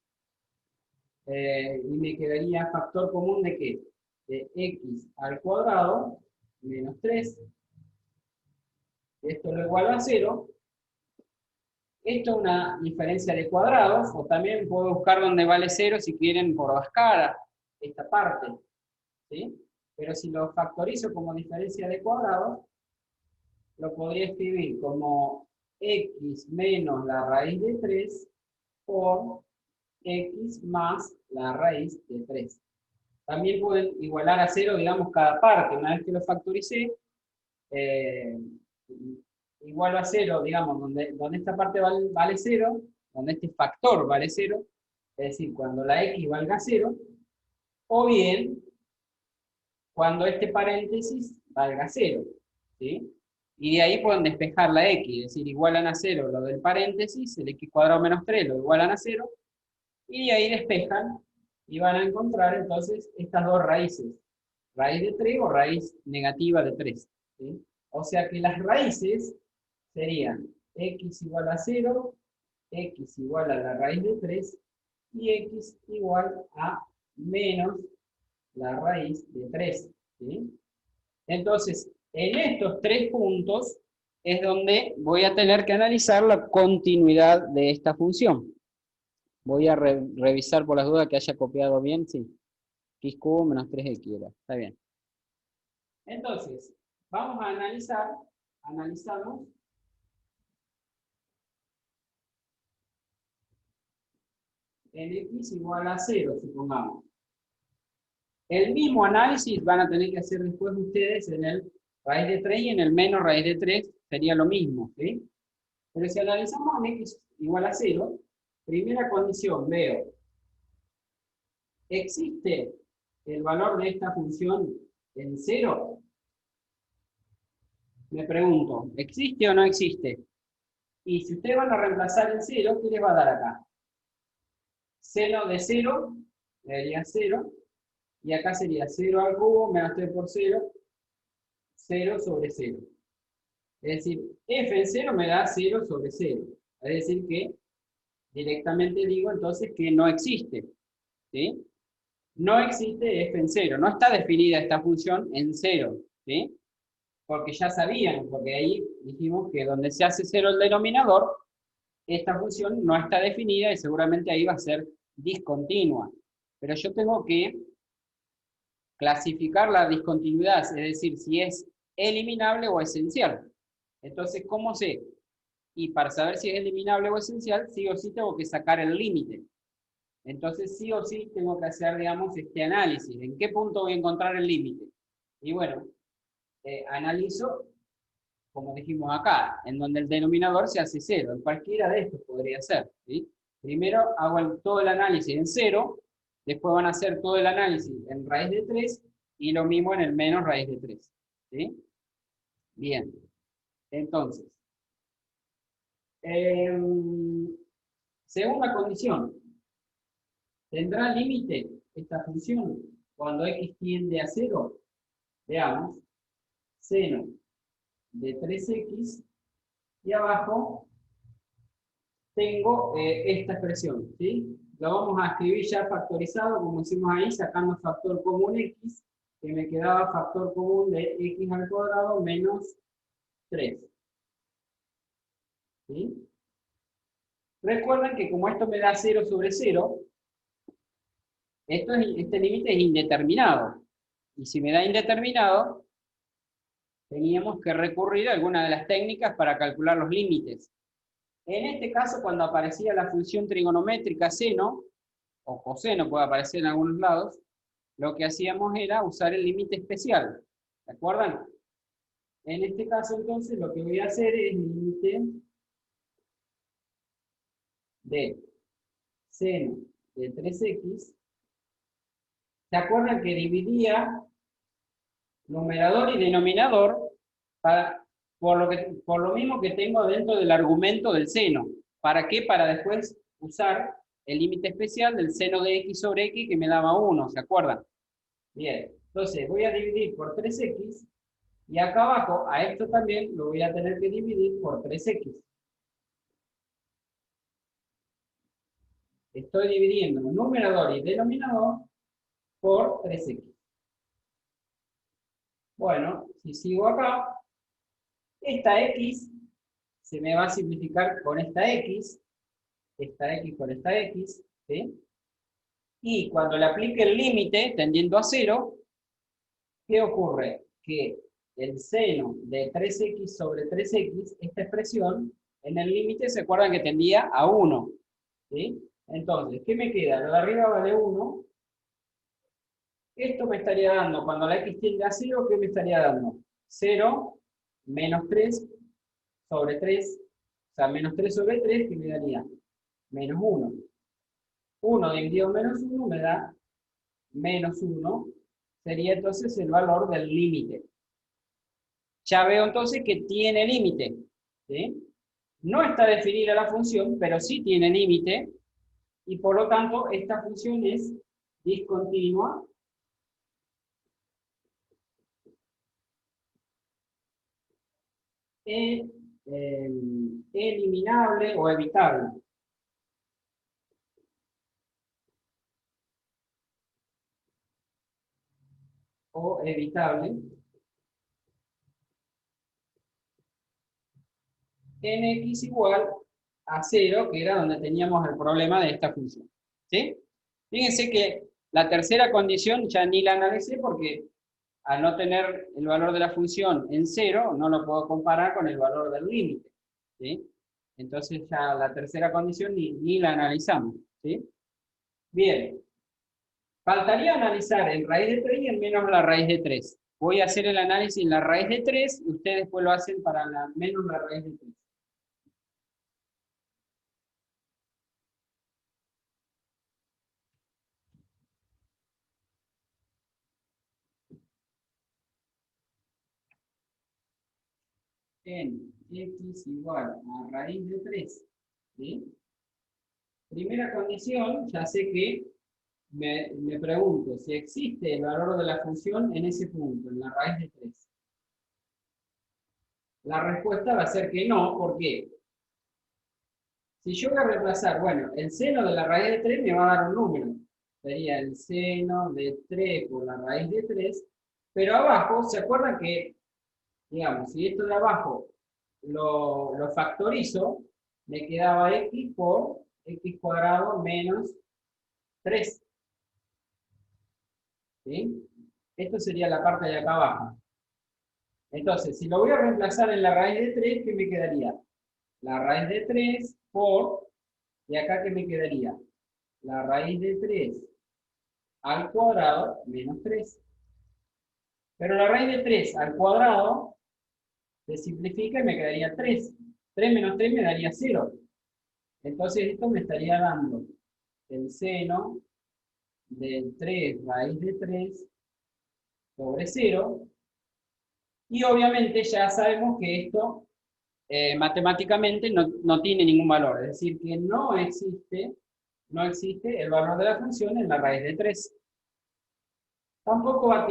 y me quedaría factor común de ¿qué? De x al cuadrado menos 3. Esto lo igualo a 0. Esto es una diferencia de cuadrados, o también puedo buscar donde vale 0 si quieren por bascada, esta parte. ¿Sí? Pero si lo factorizo como diferencia de cuadrados, lo podría escribir como x menos la raíz de 3 por x más la raíz de 3. También pueden igualar a 0, digamos, cada parte. Una vez que lo factoricé, igualo a 0, digamos, donde esta parte vale 0, donde este factor vale 0, es decir, cuando la x valga 0, o bien cuando este paréntesis valga 0. ¿Sí? Y de ahí pueden despejar la x, es decir, igualan a 0 lo del paréntesis, el x cuadrado menos 3 lo igualan a 0, y de ahí despejan y van a encontrar entonces estas dos raíces, raíz de 3 o raíz negativa de 3. ¿Sí? O sea que las raíces serían x igual a 0, x igual a la raíz de 3 y x igual a menos la raíz de 3. ¿Sí? Entonces, en estos tres puntos es donde voy a tener que analizar la continuidad de esta función. Voy a revisar por las dudas que haya copiado bien, sí. X cubo menos 3x era, está bien. Entonces, vamos a analizamos en x igual a 0, supongamos. El mismo análisis van a tener que hacer después ustedes en el raíz de 3 y en el menos raíz de 3 sería lo mismo, ¿sí? Pero si analizamos en x igual a 0, primera condición, veo, ¿existe el valor de esta función en 0? Me pregunto, ¿existe o no existe? Y si ustedes van a reemplazar el 0, ¿qué les va a dar acá? Seno de 0, le daría 0, y acá sería 0 al cubo menos 3 por 0, 0 sobre 0. Es decir, f en 0 me da 0 sobre 0. Es decir que directamente digo entonces que no existe. ¿Sí? No existe f en 0. No está definida esta función en 0. ¿Sí? Porque ya sabían, porque ahí dijimos que donde se hace 0 el denominador, esta función no está definida y seguramente ahí va a ser discontinua. Pero yo tengo que clasificar la discontinuidad, es decir, si es eliminable o esencial. Entonces, ¿cómo sé? Y para saber si es eliminable o esencial, sí o sí tengo que sacar el límite. Entonces, sí o sí tengo que hacer, digamos, este análisis. ¿En qué punto voy a encontrar el límite? Y bueno, analizo, como dijimos acá, en donde el denominador se hace 0. En cualquiera de estos podría ser. ¿Sí? Primero hago todo el análisis en 0, después van a hacer todo el análisis en raíz de 3, y lo mismo en el menos raíz de 3. ¿Sí? Bien. Entonces, segunda condición. ¿Tendrá límite esta función cuando x tiende a 0? Veamos. Seno de 3x y abajo tengo esta expresión. ¿Sí? Lo vamos a escribir ya factorizado, como hicimos ahí, sacando factor común x, que me quedaba factor común de x al cuadrado menos 3. ¿Sí? Recuerden que como esto me da 0 sobre 0, Este límite es indeterminado. Y si me da indeterminado, teníamos que recurrir a alguna de las técnicas para calcular los límites. En este caso, cuando aparecía la función trigonométrica seno, o coseno puede aparecer en algunos lados, lo que hacíamos era usar el límite especial. ¿De acuerdo? En este caso, entonces, lo que voy a hacer es el límite de seno de 3x. ¿Se acuerdan que dividía numerador y denominador por lo mismo que tengo dentro del argumento del seno? ¿Para qué? Para después usar el límite especial del seno de x sobre x que me daba 1, ¿se acuerdan? Bien, entonces voy a dividir por 3x y acá abajo a esto también lo voy a tener que dividir por 3x. Estoy dividiendo numerador y denominador por 3x. Bueno, si sigo acá, esta x se me va a simplificar con esta x con esta x, ¿sí? Y cuando le aplique el límite tendiendo a 0, ¿qué ocurre? Que el seno de 3x sobre 3x, esta expresión, en el límite se acuerdan que tendía a 1, ¿sí? Entonces, ¿qué me queda? Lo de arriba vale 1. Esto me estaría dando, cuando la x tiende a 0, ¿qué me estaría dando? 0 menos 3 sobre 3, o sea, menos 3 sobre 3, que me daría menos 1. 1 dividido en menos 1 me da menos 1, sería entonces el valor del límite. Ya veo entonces que tiene límite, ¿sí? No está definida la función, pero sí tiene límite, y por lo tanto esta función es discontinua e eliminable o evitable. O evitable en x igual a 0, que era donde teníamos el problema de esta función. ¿Sí? Fíjense que la tercera condición ya ni la analicé porque al no tener el valor de la función en 0, no lo puedo comparar con el valor del límite. ¿Sí? Entonces ya la tercera condición ni la analizamos. ¿Sí? Bien. Faltaría analizar el raíz de 3 y el menos la raíz de 3. Voy a hacer el análisis en la raíz de 3 y ustedes después lo hacen para menos la raíz de 3. En x igual a raíz de 3. ¿Sí? Primera condición, ya sé que me pregunto si existe el valor de la función en ese punto, en la raíz de 3. La respuesta va a ser que no, ¿por qué? Si yo voy a reemplazar, bueno, el seno de la raíz de 3 me va a dar un número. Sería el seno de 3 por la raíz de 3, pero abajo, ¿se acuerdan que, digamos, si esto de abajo lo factorizo, me quedaba x por x cuadrado menos 3. ¿Sí? Esto sería la parte de acá abajo. Entonces, si lo voy a reemplazar en la raíz de 3, ¿qué me quedaría? La raíz de 3 por, y acá ¿qué me quedaría? La raíz de 3 al cuadrado menos 3. Pero la raíz de 3 al cuadrado se simplifica y me quedaría 3. 3 menos 3 me daría 0. Entonces esto me estaría dando el seno del 3 raíz de 3 sobre 0. Y obviamente ya sabemos que esto matemáticamente no tiene ningún valor. Es decir, que no existe el valor de la función en la raíz de 3. Tampoco va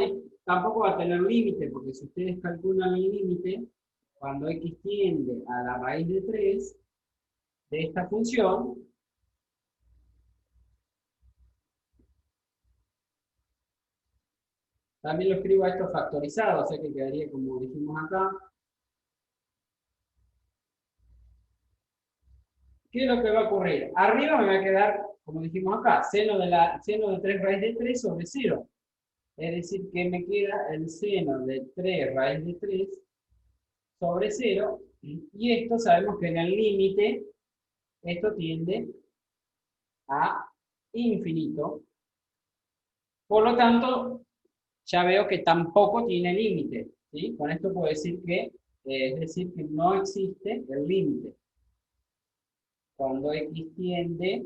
a tener límite, porque si ustedes calculan el límite, cuando x tiende a la raíz de 3 de esta función, también lo escribo a esto factorizado, o sea que quedaría como dijimos acá. ¿Qué es lo que va a ocurrir? Arriba me va a quedar como dijimos acá, seno de 3 raíz de 3 sobre 0. Es decir, que me queda el seno de 3 raíz de 3 sobre 0, y esto sabemos que en el límite, esto tiende a infinito. Por lo tanto, ya veo que tampoco tiene límite, ¿sí? Con esto puedo decir que, es decir, que no existe el límite. Cuando x tiende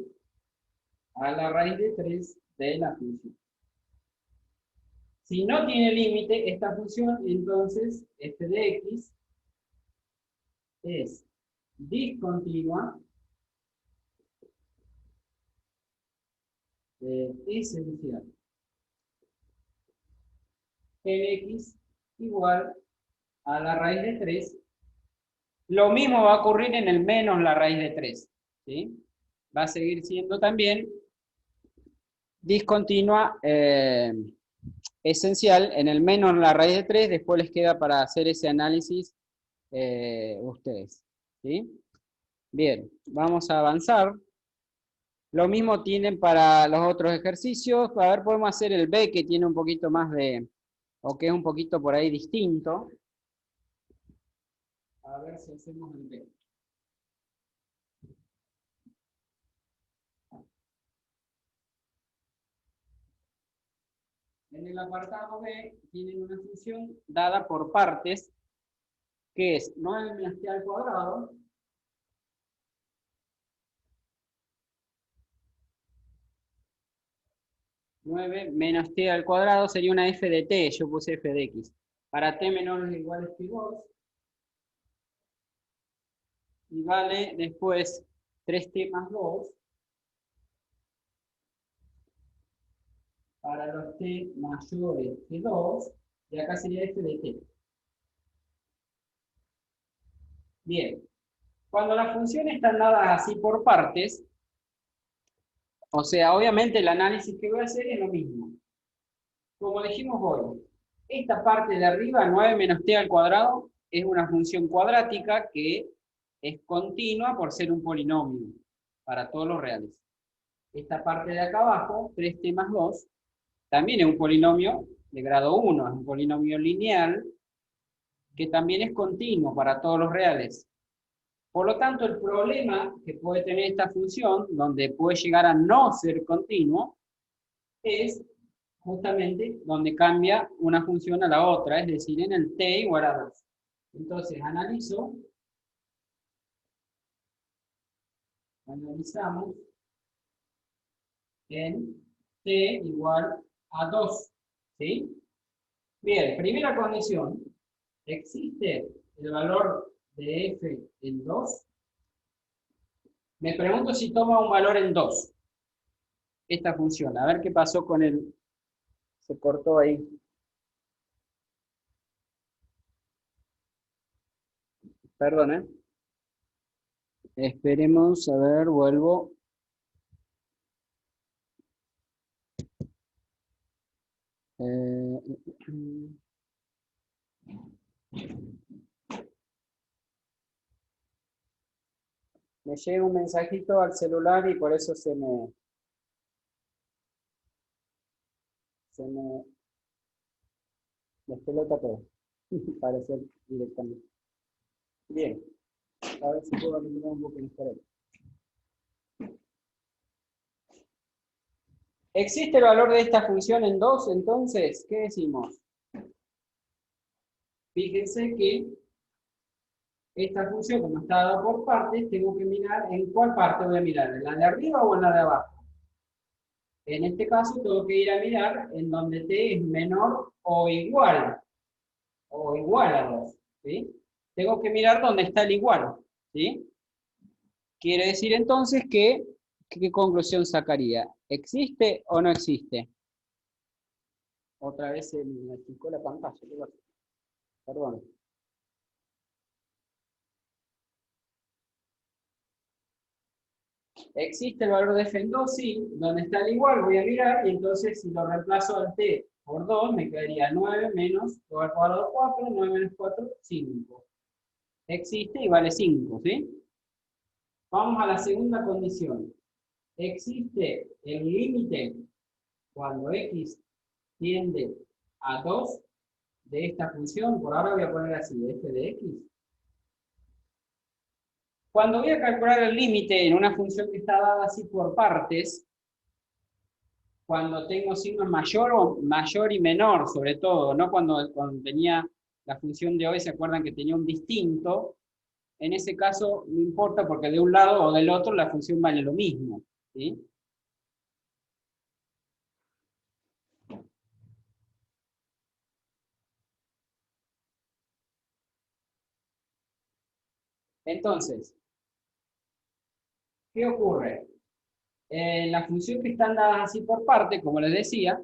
a la raíz de 3 de la función. Si no tiene límite esta función, entonces f de x es discontinua, esencial, en x igual a la raíz de 3. Lo mismo va a ocurrir en el menos la raíz de 3, ¿sí? Va a seguir siendo también discontinua esencial en el menos la raíz de 3, después les queda para hacer ese análisis ustedes, ¿sí? Bien, vamos a avanzar. Lo mismo tienen para los otros ejercicios. A ver, podemos hacer el B, que tiene un poquito más de, o que es un poquito por ahí distinto. A ver si hacemos el B. En el apartado B tienen una función dada por partes, que es 9 menos t al cuadrado menos t al cuadrado sería una f de t, yo puse f de x. Para t menor o igual que 2, y vale después 3t más 2 para los t mayores que 2, y acá sería f de t. Bien, cuando las funciones están dadas así por partes, o sea, obviamente el análisis que voy a hacer es lo mismo. Como dijimos hoy, esta parte de arriba, 9 menos t al cuadrado, es una función cuadrática que es continua por ser un polinomio para todos los reales. Esta parte de acá abajo, 3t más 2, también es un polinomio de grado 1, es un polinomio lineal que también es continuo para todos los reales. Por lo tanto, el problema que puede tener esta función, donde puede llegar a no ser continuo, es justamente donde cambia una función a la otra, es decir, en el t igual a 2. Entonces, analizamos en t igual a 2, ¿sí? Bien, primera condición, ¿existe el valor de f en 2? Me pregunto si toma un valor en 2, esta función. A ver qué pasó con el... Se cortó ahí. Perdón, ¿eh? Esperemos, a ver, vuelvo. Me llega un mensajito al celular y por eso se me despelota todo. Para hacer directamente. Bien. A ver si puedo eliminar un poco el historial. ¿Existe el valor de esta función en 2? Entonces, ¿qué decimos? Fíjense que esta función, como está dada por partes, tengo que mirar en cuál parte voy a mirar, ¿en la de arriba o en la de abajo? En este caso, tengo que ir a mirar en donde t es menor o igual a 2, ¿sí? Tengo que mirar dónde está el igual, ¿sí? Quiere decir entonces que, ¿qué conclusión sacaría? ¿Existe o no existe? Otra vez se me achicó la pantalla. Perdón. ¿Existe el valor de f en 2? Sí. ¿Dónde está el igual? Voy a mirar, y entonces si lo reemplazo al t por 2, me quedaría 9 menos 2 al cuadrado 4, 9 menos 4, 5. Existe y vale 5, ¿sí? Vamos a la segunda condición. existe el límite cuando x tiende a 2 de esta función. Por ahora voy a poner así, f de x. Cuando voy a calcular el límite en una función que está dada así por partes, cuando tengo signos mayor y menor, sobre todo, no cuando tenía la función de hoy, ¿se acuerdan que tenía un distinto? En ese caso no importa porque de un lado o del otro la función vale lo mismo, ¿sí? Entonces, ¿qué ocurre? En la función que están dadas así por parte, como les decía,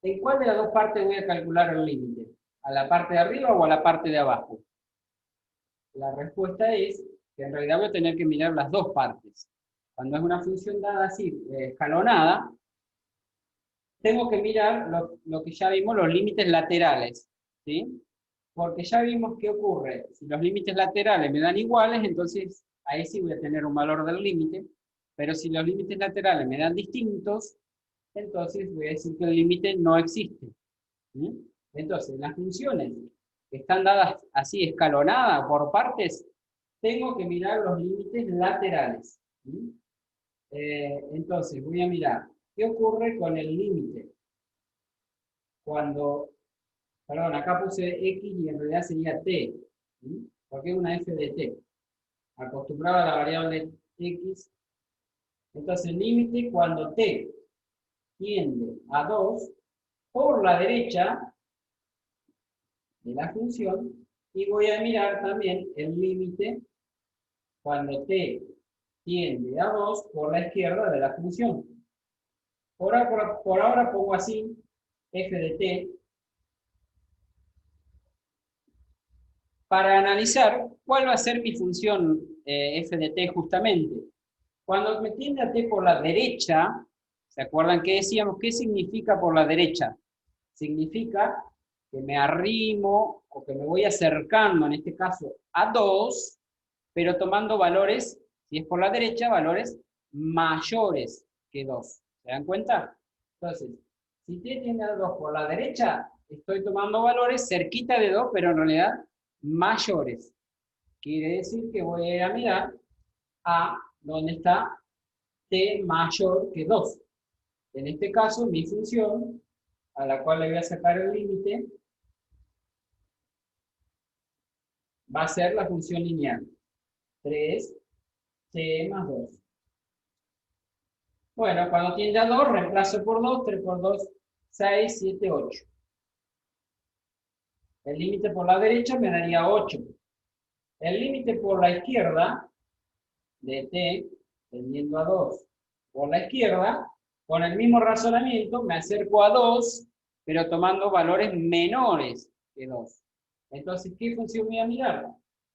¿en cuál de las dos partes voy a calcular el límite? ¿A la parte de arriba o a la parte de abajo? La respuesta es que en realidad voy a tener que mirar las dos partes. Cuando es una función dada así, escalonada, tengo que mirar lo que ya vimos, los límites laterales, ¿sí? Porque ya vimos qué ocurre. Si los límites laterales me dan iguales, entonces ahí sí voy a tener un valor del límite, pero si los límites laterales me dan distintos, entonces voy a decir que el límite no existe. ¿Sí? Entonces, las funciones que están dadas así, escalonadas por partes, tengo que mirar los límites laterales. ¿Sí? Entonces, voy a mirar qué ocurre con el límite cuando, perdón, acá puse x y en realidad sería t, ¿sí? Porque es una f de t. Acostumbrado a la variable x. Entonces, el límite cuando t tiende a 2 por la derecha de la función, y voy a mirar también el límite cuando t tiende a 2 por la izquierda de la función. Por ahora pongo así, f de t, para analizar cuál va a ser mi función f de t justamente. Cuando me tiende a t por la derecha, ¿se acuerdan que decíamos? ¿Qué significa por la derecha? Significa que me arrimo o que me voy acercando, en este caso, a 2, pero tomando valores, si es por la derecha, valores mayores que 2. ¿Se dan cuenta? Entonces, si t tiende a 2 por la derecha, estoy tomando valores cerquita de 2, pero en realidad mayores. Quiere decir que voy a ir a mirar a dónde está t mayor que 2. En este caso, mi función, a la cual le voy a sacar el límite, va a ser la función lineal. 3t más 2. Bueno, cuando tiende a 2, reemplazo por 2, 3 por 2, 6, 7, 8. El límite por la derecha me daría 8. El límite por la izquierda, de t, tendiendo a 2, por la izquierda, con el mismo razonamiento, me acerco a 2, pero tomando valores menores que 2. Entonces, ¿qué función voy a mirar?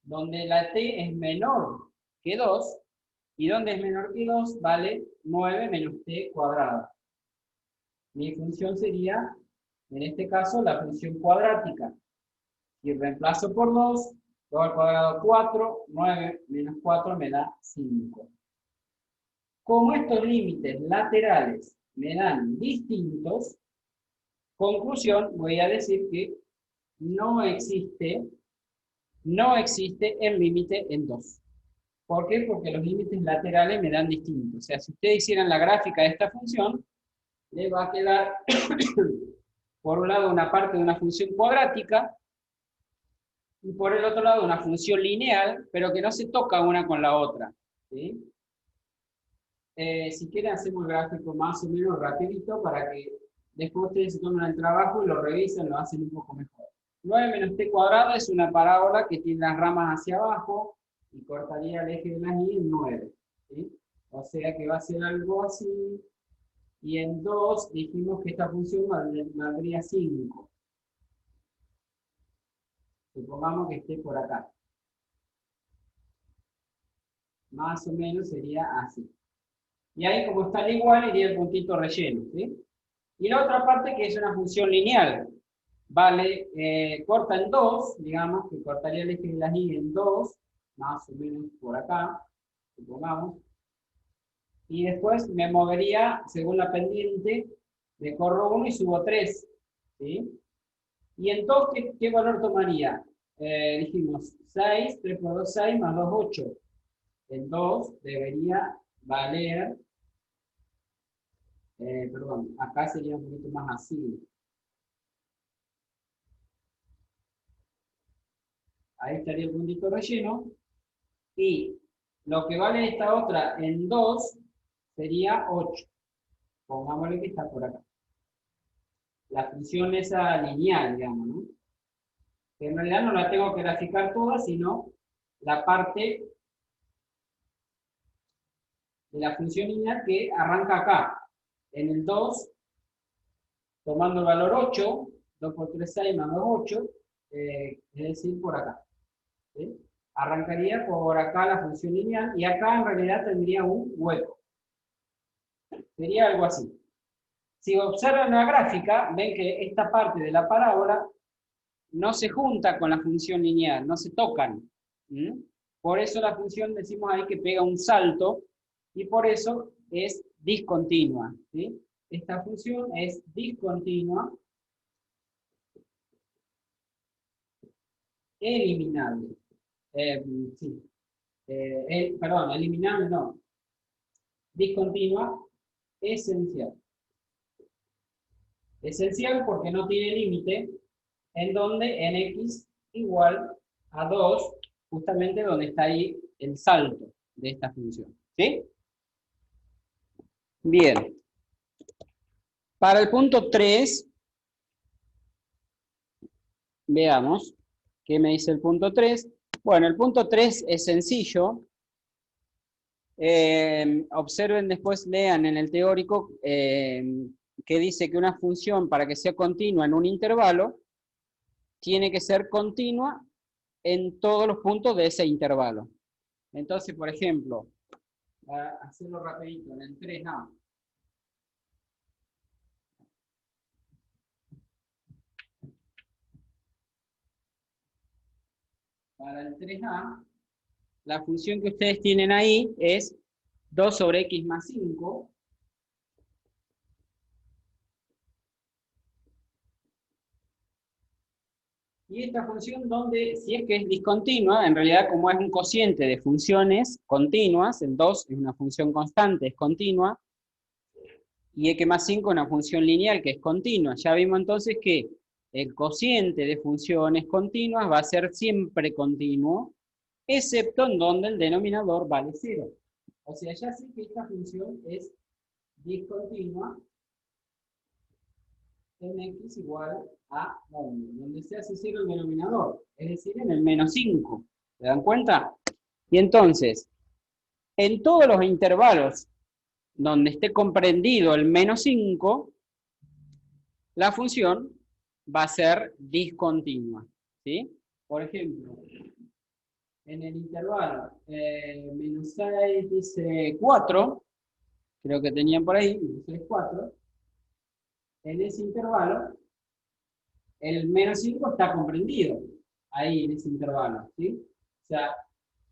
Donde la t es menor que 2, y donde es menor que 2, vale 9 menos t cuadrado. Mi función sería, en este caso, la función cuadrática. Y reemplazo por 2, 2 al cuadrado 4, 9 menos 4 me da 5. Como estos límites laterales me dan distintos, conclusión, voy a decir que no existe el límite en 2. ¿Por qué? Porque los límites laterales me dan distintos. O sea, si ustedes hicieran la gráfica de esta función, le va a quedar, por un lado, una parte de una función cuadrática, y por el otro lado una función lineal, pero que no se toca una con la otra. ¿Sí? Si quieren hacemos el gráfico más o menos rapidito para que después ustedes se tomen el trabajo y lo revisen, lo hacen un poco mejor. 9 menos t cuadrado es una parábola que tiene las ramas hacia abajo y cortaría el eje de la y en 9. ¿Sí? O sea que va a ser algo así. Y en 2 dijimos que esta función valdría 5. Supongamos que esté por acá. Más o menos sería así. Y ahí, como está al igual, iría el puntito relleno. ¿Sí? Y la otra parte que es una función lineal. Vale, corta en 2, digamos, que cortaría el eje de la y en 2, más o menos por acá, supongamos. y después me movería según la pendiente, recorro 1 y subo 3, ¿sí? Y en 2, ¿qué valor tomaría? Dijimos 6, 3 por 2, 6, más 2, 8. En 2 debería valer, perdón, acá sería un poquito más así. Ahí estaría el puntito relleno. Y lo que vale esta otra en 2 sería 8. Pongámosle que está por acá. La función esa lineal, digamos, ¿no? Que en realidad no la tengo que graficar toda, sino la parte de la función lineal que arranca acá. En el 2, tomando el valor 8, 2 por 3, 6, más 2, 8, es decir, por acá. ¿Sí? Arrancaría por acá la función lineal y acá en realidad tendría un hueco. Sería algo así. Si observan la gráfica, ven que esta parte de la parábola no se junta con la función lineal, no se tocan. Por eso la función decimos ahí que pega un salto y por eso es discontinua. ¿Sí? Esta función es discontinua, eliminable. Sí. Perdón, eliminable no. Discontinua, esencial. Esencial porque no tiene límite, en donde en x igual a 2, justamente donde está ahí el salto de esta función. ¿Sí? Bien. Para el punto 3, veamos qué me dice el punto 3. Bueno, el punto 3 es sencillo. Observen después, lean en el teórico que dice que una función para que sea continua en un intervalo tiene que ser continua en todos los puntos de ese intervalo. Entonces, por ejemplo, para hacerlo rapidito, en el 3A, para el 3A, la función que ustedes tienen ahí es 2 sobre x más 5. Y esta función donde, si es que es discontinua, en realidad como es un cociente de funciones continuas, el 2 es una función constante, es continua, y x más 5 es una función lineal que es continua. Ya vimos entonces que el cociente de funciones continuas va a ser siempre continuo, excepto en donde el denominador vale 0. O sea, ya sé que esta función es discontinua en x igual a 1, donde se hace 0 el denominador, es decir, en el menos 5. ¿Se dan cuenta? Y entonces, en todos los intervalos donde esté comprendido el menos 5, la función va a ser discontinua. ¿Sí? Por ejemplo, en el intervalo menos 6 dice 4, creo que tenían por ahí, menos 6, 4. En ese intervalo, el menos 5 está comprendido ahí en ese intervalo. ¿Sí? O sea,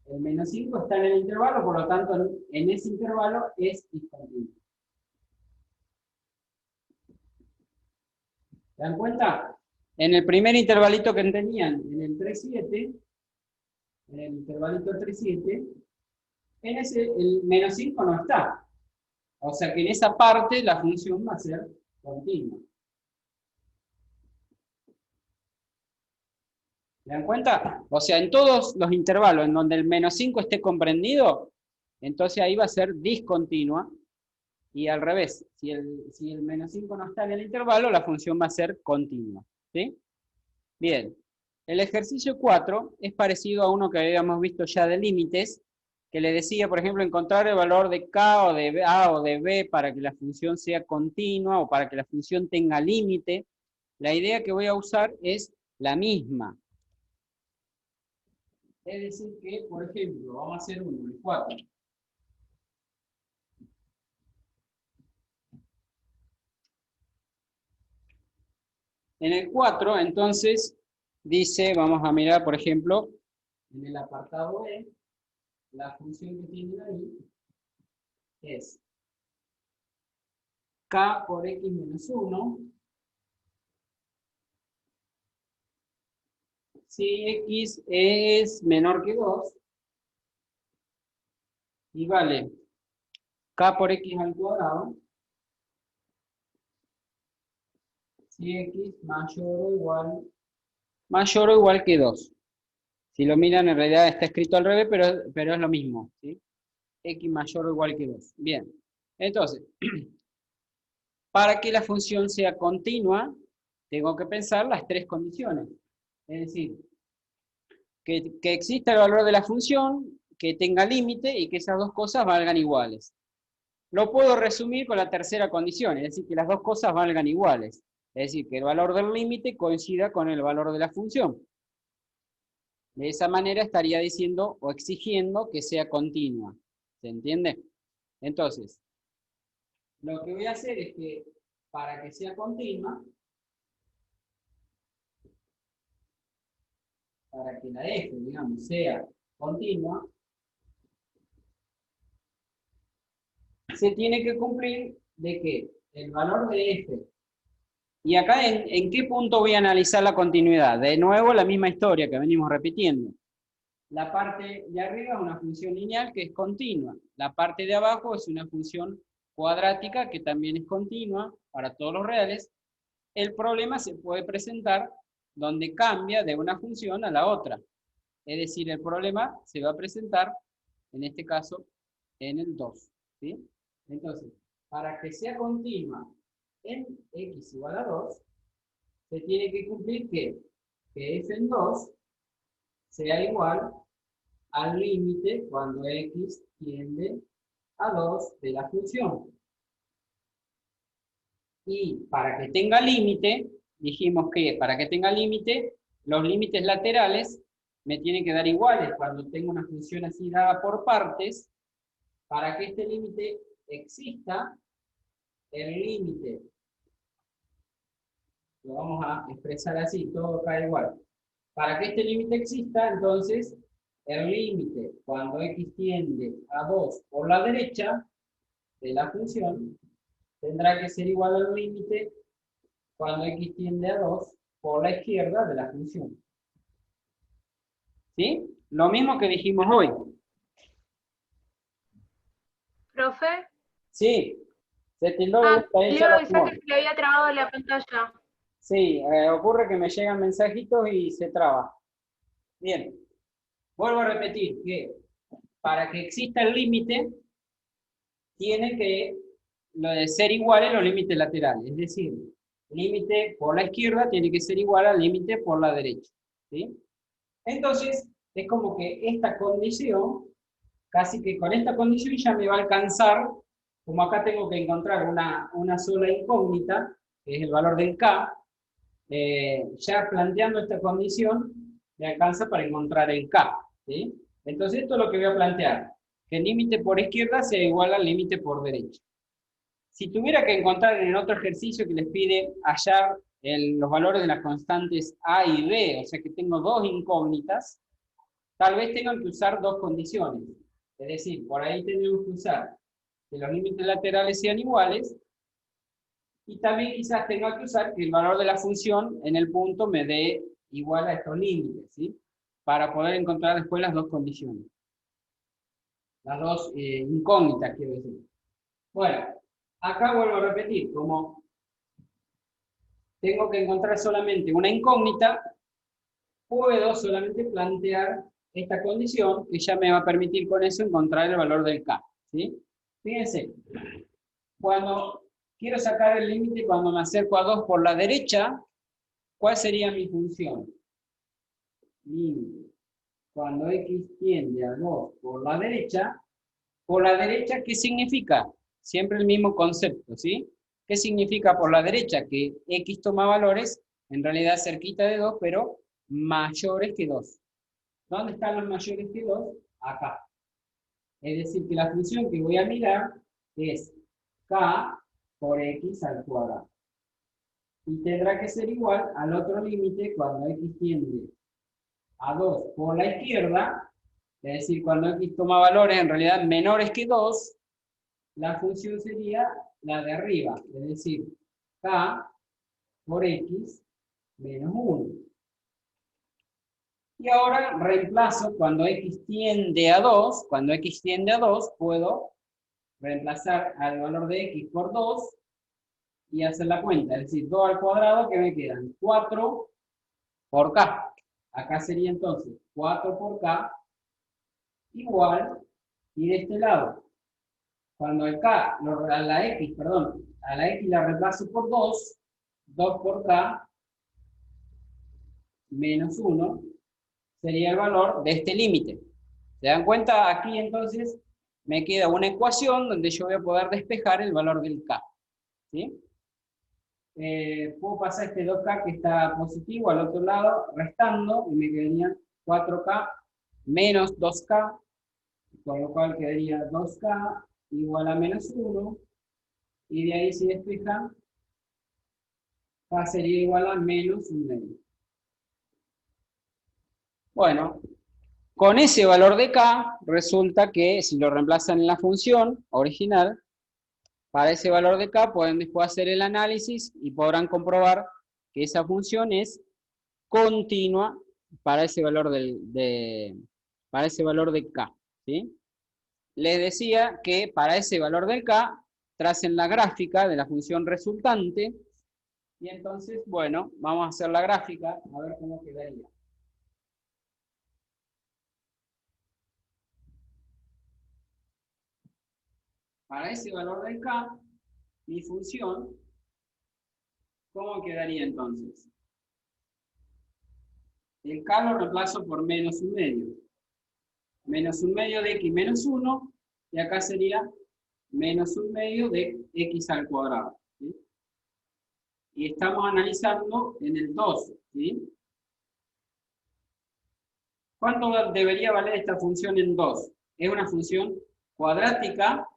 el menos 5 está en el intervalo, por lo tanto, en ese intervalo es discontinuo. ¿Se dan cuenta? En el primer intervalito que tenían, en el 3,7, en el intervalito 3,7, en ese el menos 5 no está. O sea que en esa parte la función va a ser continua. ¿Se dan cuenta? O sea, en todos los intervalos en donde el menos 5 esté comprendido, entonces ahí va a ser discontinua. Y al revés, si el menos 5 no está en el intervalo, la función va a ser continua. ¿Sí? Bien. El ejercicio 4 es parecido a uno que habíamos visto ya de límites, que le decía, por ejemplo, encontrar el valor de k o de a o de b para que la función sea continua o para que la función tenga límite. La idea que voy a usar es la misma. Es decir que, por ejemplo, vamos a hacer uno, el 4. En el 4, entonces, dice, vamos a mirar, por ejemplo, en el apartado B, la función que tienen ahí es k por x menos 1, si x es menor que 2, y vale k por x al cuadrado, si x mayor o igual que 2. Si lo miran, en realidad está escrito al revés, pero es lo mismo, ¿sí? X mayor o igual que 2. Bien, entonces, para que la función sea continua, tengo que pensar las tres condiciones. Es decir, que exista el valor de la función, que tenga límite y que esas dos cosas valgan iguales. Lo puedo resumir con la tercera condición, es decir, que las dos cosas valgan iguales. Es decir, que el valor del límite coincida con el valor de la función. De esa manera estaría diciendo o exigiendo que sea continua. ¿Se entiende? Entonces, lo que voy a hacer es que para que sea continua, para que la f, digamos, sea continua, se tiene que cumplir de que el valor de f, y acá en qué punto voy a analizar la continuidad. De nuevo la misma historia que venimos repitiendo. La parte de arriba es una función lineal que es continua. La parte de abajo es una función cuadrática que también es continua para todos los reales. El problema se puede presentar donde cambia de una función a la otra. Es decir, el problema se va a presentar, en este caso, en el 2. ¿Sí? Entonces, para que sea continua en x igual a 2, se tiene que cumplir que f en 2 sea igual al límite cuando x tiende a 2 de la función. Y para que tenga límite, dijimos que para que tenga límite, los límites laterales me tienen que dar iguales cuando tengo una función así dada por partes. Para que este límite exista, el límite, lo vamos a expresar así, todo cae igual. Para que este límite exista, entonces, el límite cuando x tiende a 2 por la derecha de la función tendrá que ser igual al límite cuando x tiende a 2 por la izquierda de la función. ¿Sí? Lo mismo que dijimos hoy. Profe, Sí, se tildó de vuelta le hecha iba a la avisar que forma. se le había trabado la pantalla. Sí, ocurre que me llegan mensajitos y se traba. Bien, vuelvo a repetir que para que exista el límite, tiene que ser iguales los límites laterales. Es decir, límite por la izquierda tiene que ser igual al límite por la derecha. ¿Sí? Entonces, es como que esta condición, casi que con esta condición ya me va a alcanzar, como acá tengo que encontrar una sola incógnita, que es el valor del k, ya planteando esta condición, me alcanza para encontrar el k. ¿Sí? Entonces esto es lo que voy a plantear, que el límite por izquierda sea igual al límite por derecha. Si tuviera que encontrar en el otro ejercicio que les pide hallar los valores de las constantes a y b, o sea que tengo dos incógnitas, tal vez tengan que usar dos condiciones. Es decir, por ahí tenemos que usar que los límites laterales sean iguales, y también quizás tenga que usar que el valor de la función en el punto me dé igual a estos límites, ¿sí? Para poder encontrar después las dos condiciones. Las dos incógnitas, quiero decir. Bueno, acá vuelvo a repetir, como tengo que encontrar solamente una incógnita, puedo solamente plantear esta condición que ya me va a permitir con eso encontrar el valor del k. ¿Sí? Fíjense, cuando quiero sacar el límite, cuando me acerco a 2 por la derecha, ¿cuál sería mi función? Límite. Cuando x tiende a 2 por la derecha, ¿qué significa? Siempre el mismo concepto, ¿sí? ¿Qué significa por la derecha? Que x toma valores, en realidad cerquita de 2, pero mayores que 2. ¿Dónde están los mayores que 2? Acá. Es decir, que la función que voy a mirar es k por x al cuadrado. Y tendrá que ser igual al otro límite cuando x tiende a 2 por la izquierda, es decir, cuando x toma valores en realidad menores que 2, la función sería la de arriba, es decir, k por x menos 1. Y ahora reemplazo cuando x tiende a 2, puedo reemplazar al valor de x por 2 y hacer la cuenta, es decir, 2 al cuadrado, que me quedan 4 por k. Acá sería entonces 4 por k igual, y de este lado, cuando el k, a la x la reemplazo por 2, 2 por k menos 1 sería el valor de este límite. ¿Se dan cuenta? Aquí entonces me queda una ecuación donde yo voy a poder despejar el valor del k. ¿Sí? Puedo pasar este 2k que está positivo al otro lado, restando, y me quedaría 4k menos 2k, con lo cual quedaría 2k igual a menos 1, y de ahí si despejan, k sería igual a menos 1,5. Bueno, con ese valor de k, resulta que si lo reemplazan en la función original, para ese valor de k pueden después hacer el análisis y podrán comprobar que esa función es continua para ese valor para ese valor de k. ¿Sí? Les decía que para ese valor de k, tracen la gráfica de la función resultante, y entonces, bueno, vamos a hacer la gráfica, a ver cómo quedaría. Para ese valor de k, mi función, ¿cómo quedaría entonces? El k lo reemplazo por menos 1,5. Menos 1,5 de x menos 1, y acá sería menos 1,5 de x al cuadrado. ¿Sí? Y estamos analizando en el 2. ¿Sí? ¿Cuánto debería valer esta función en 2? Es una función cuadrática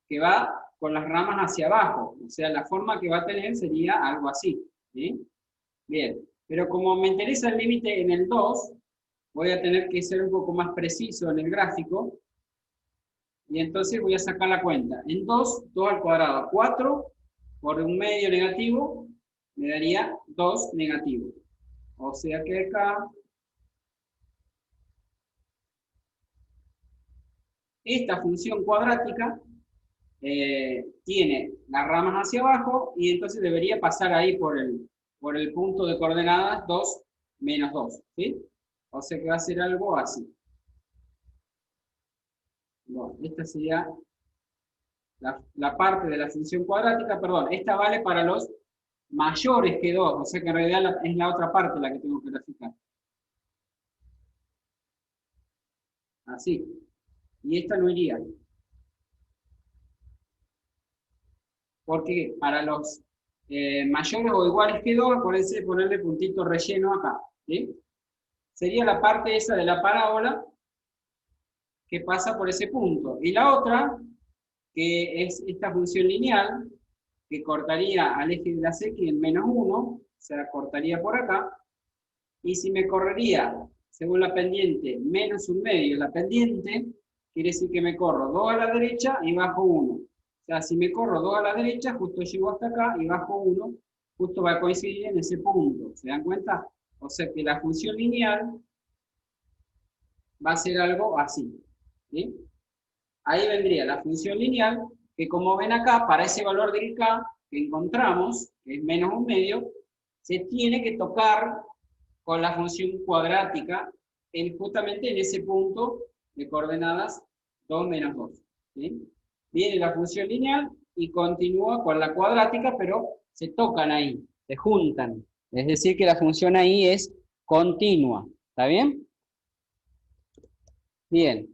que va con las ramas hacia abajo. O sea, la forma que va a tener sería algo así. ¿Sí? Bien, pero como me interesa el límite en el 2, voy a tener que ser un poco más preciso en el gráfico. Y entonces voy a sacar la cuenta. En 2, 2 al cuadrado. 4 por 1,5 negativo, me daría 2 negativo. O sea que acá, esta función cuadrática tiene las ramas hacia abajo, y entonces debería pasar ahí por el punto de coordenadas 2 menos 2. ¿Sí? O sea que va a ser algo así. Bueno, esta sería la parte de la función cuadrática, perdón, esta vale para los mayores que 2, o sea que en realidad es la otra parte la que tengo que graficar. Así. Y esta no iría. Porque para los mayores o iguales que 2, acuérdense de ponerle puntito relleno acá. ¿Sí? Sería la parte esa de la parábola que pasa por ese punto. Y la otra, que es esta función lineal, que cortaría al eje de la x en menos 1, se la cortaría por acá, y si me correría, según la pendiente, menos 1,5 la pendiente, quiere decir que me corro 2 a la derecha y bajo 1. O sea, si me corro 2 a la derecha, justo llego hasta acá y bajo 1, justo va a coincidir en ese punto. ¿Se dan cuenta? O sea que la función lineal va a ser algo así. ¿Sí? Ahí vendría la función lineal, que como ven acá, para ese valor de k que encontramos, que es menos 1,5, se tiene que tocar con la función cuadrática justamente en ese punto de coordenadas 2 menos 2. ¿Sí? Viene la función lineal y continúa con la cuadrática, pero se tocan ahí, se juntan. Es decir, que la función ahí es continua. ¿Está bien? Bien.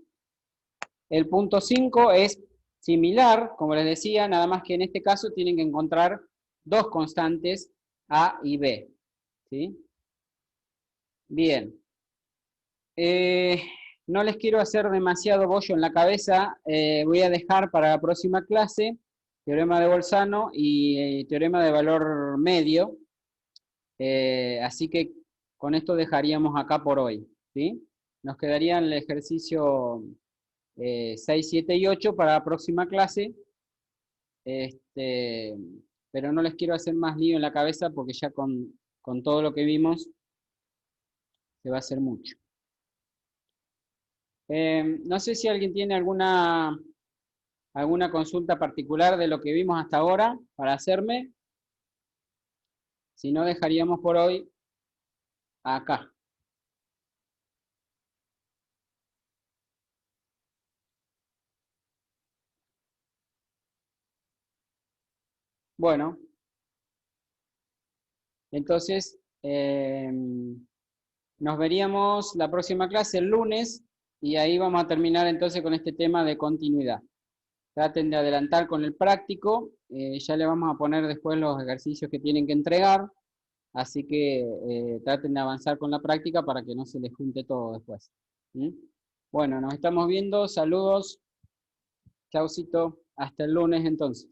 El punto 5 es similar, como les decía, nada más que en este caso tienen que encontrar dos constantes A y B. ¿Sí? Bien. No les quiero hacer demasiado bollo en la cabeza. Voy a dejar para la próxima clase teorema de Bolzano y teorema de valor medio. Así que con esto dejaríamos acá por hoy. ¿Sí? Nos quedaría el ejercicio 6, 7 y 8 para la próxima clase, pero no les quiero hacer más lío en la cabeza porque ya con todo lo que vimos se va a hacer mucho. No sé si alguien tiene alguna consulta particular de lo que vimos hasta ahora para hacerme. Si no, dejaríamos por hoy acá. Bueno, entonces nos veríamos la próxima clase el lunes y ahí vamos a terminar entonces con este tema de continuidad. Traten de adelantar con el práctico, ya le vamos a poner después los ejercicios que tienen que entregar, así que traten de avanzar con la práctica para que no se les junte todo después. ¿Mm? Bueno, nos estamos viendo, saludos, chaucito, hasta el lunes entonces.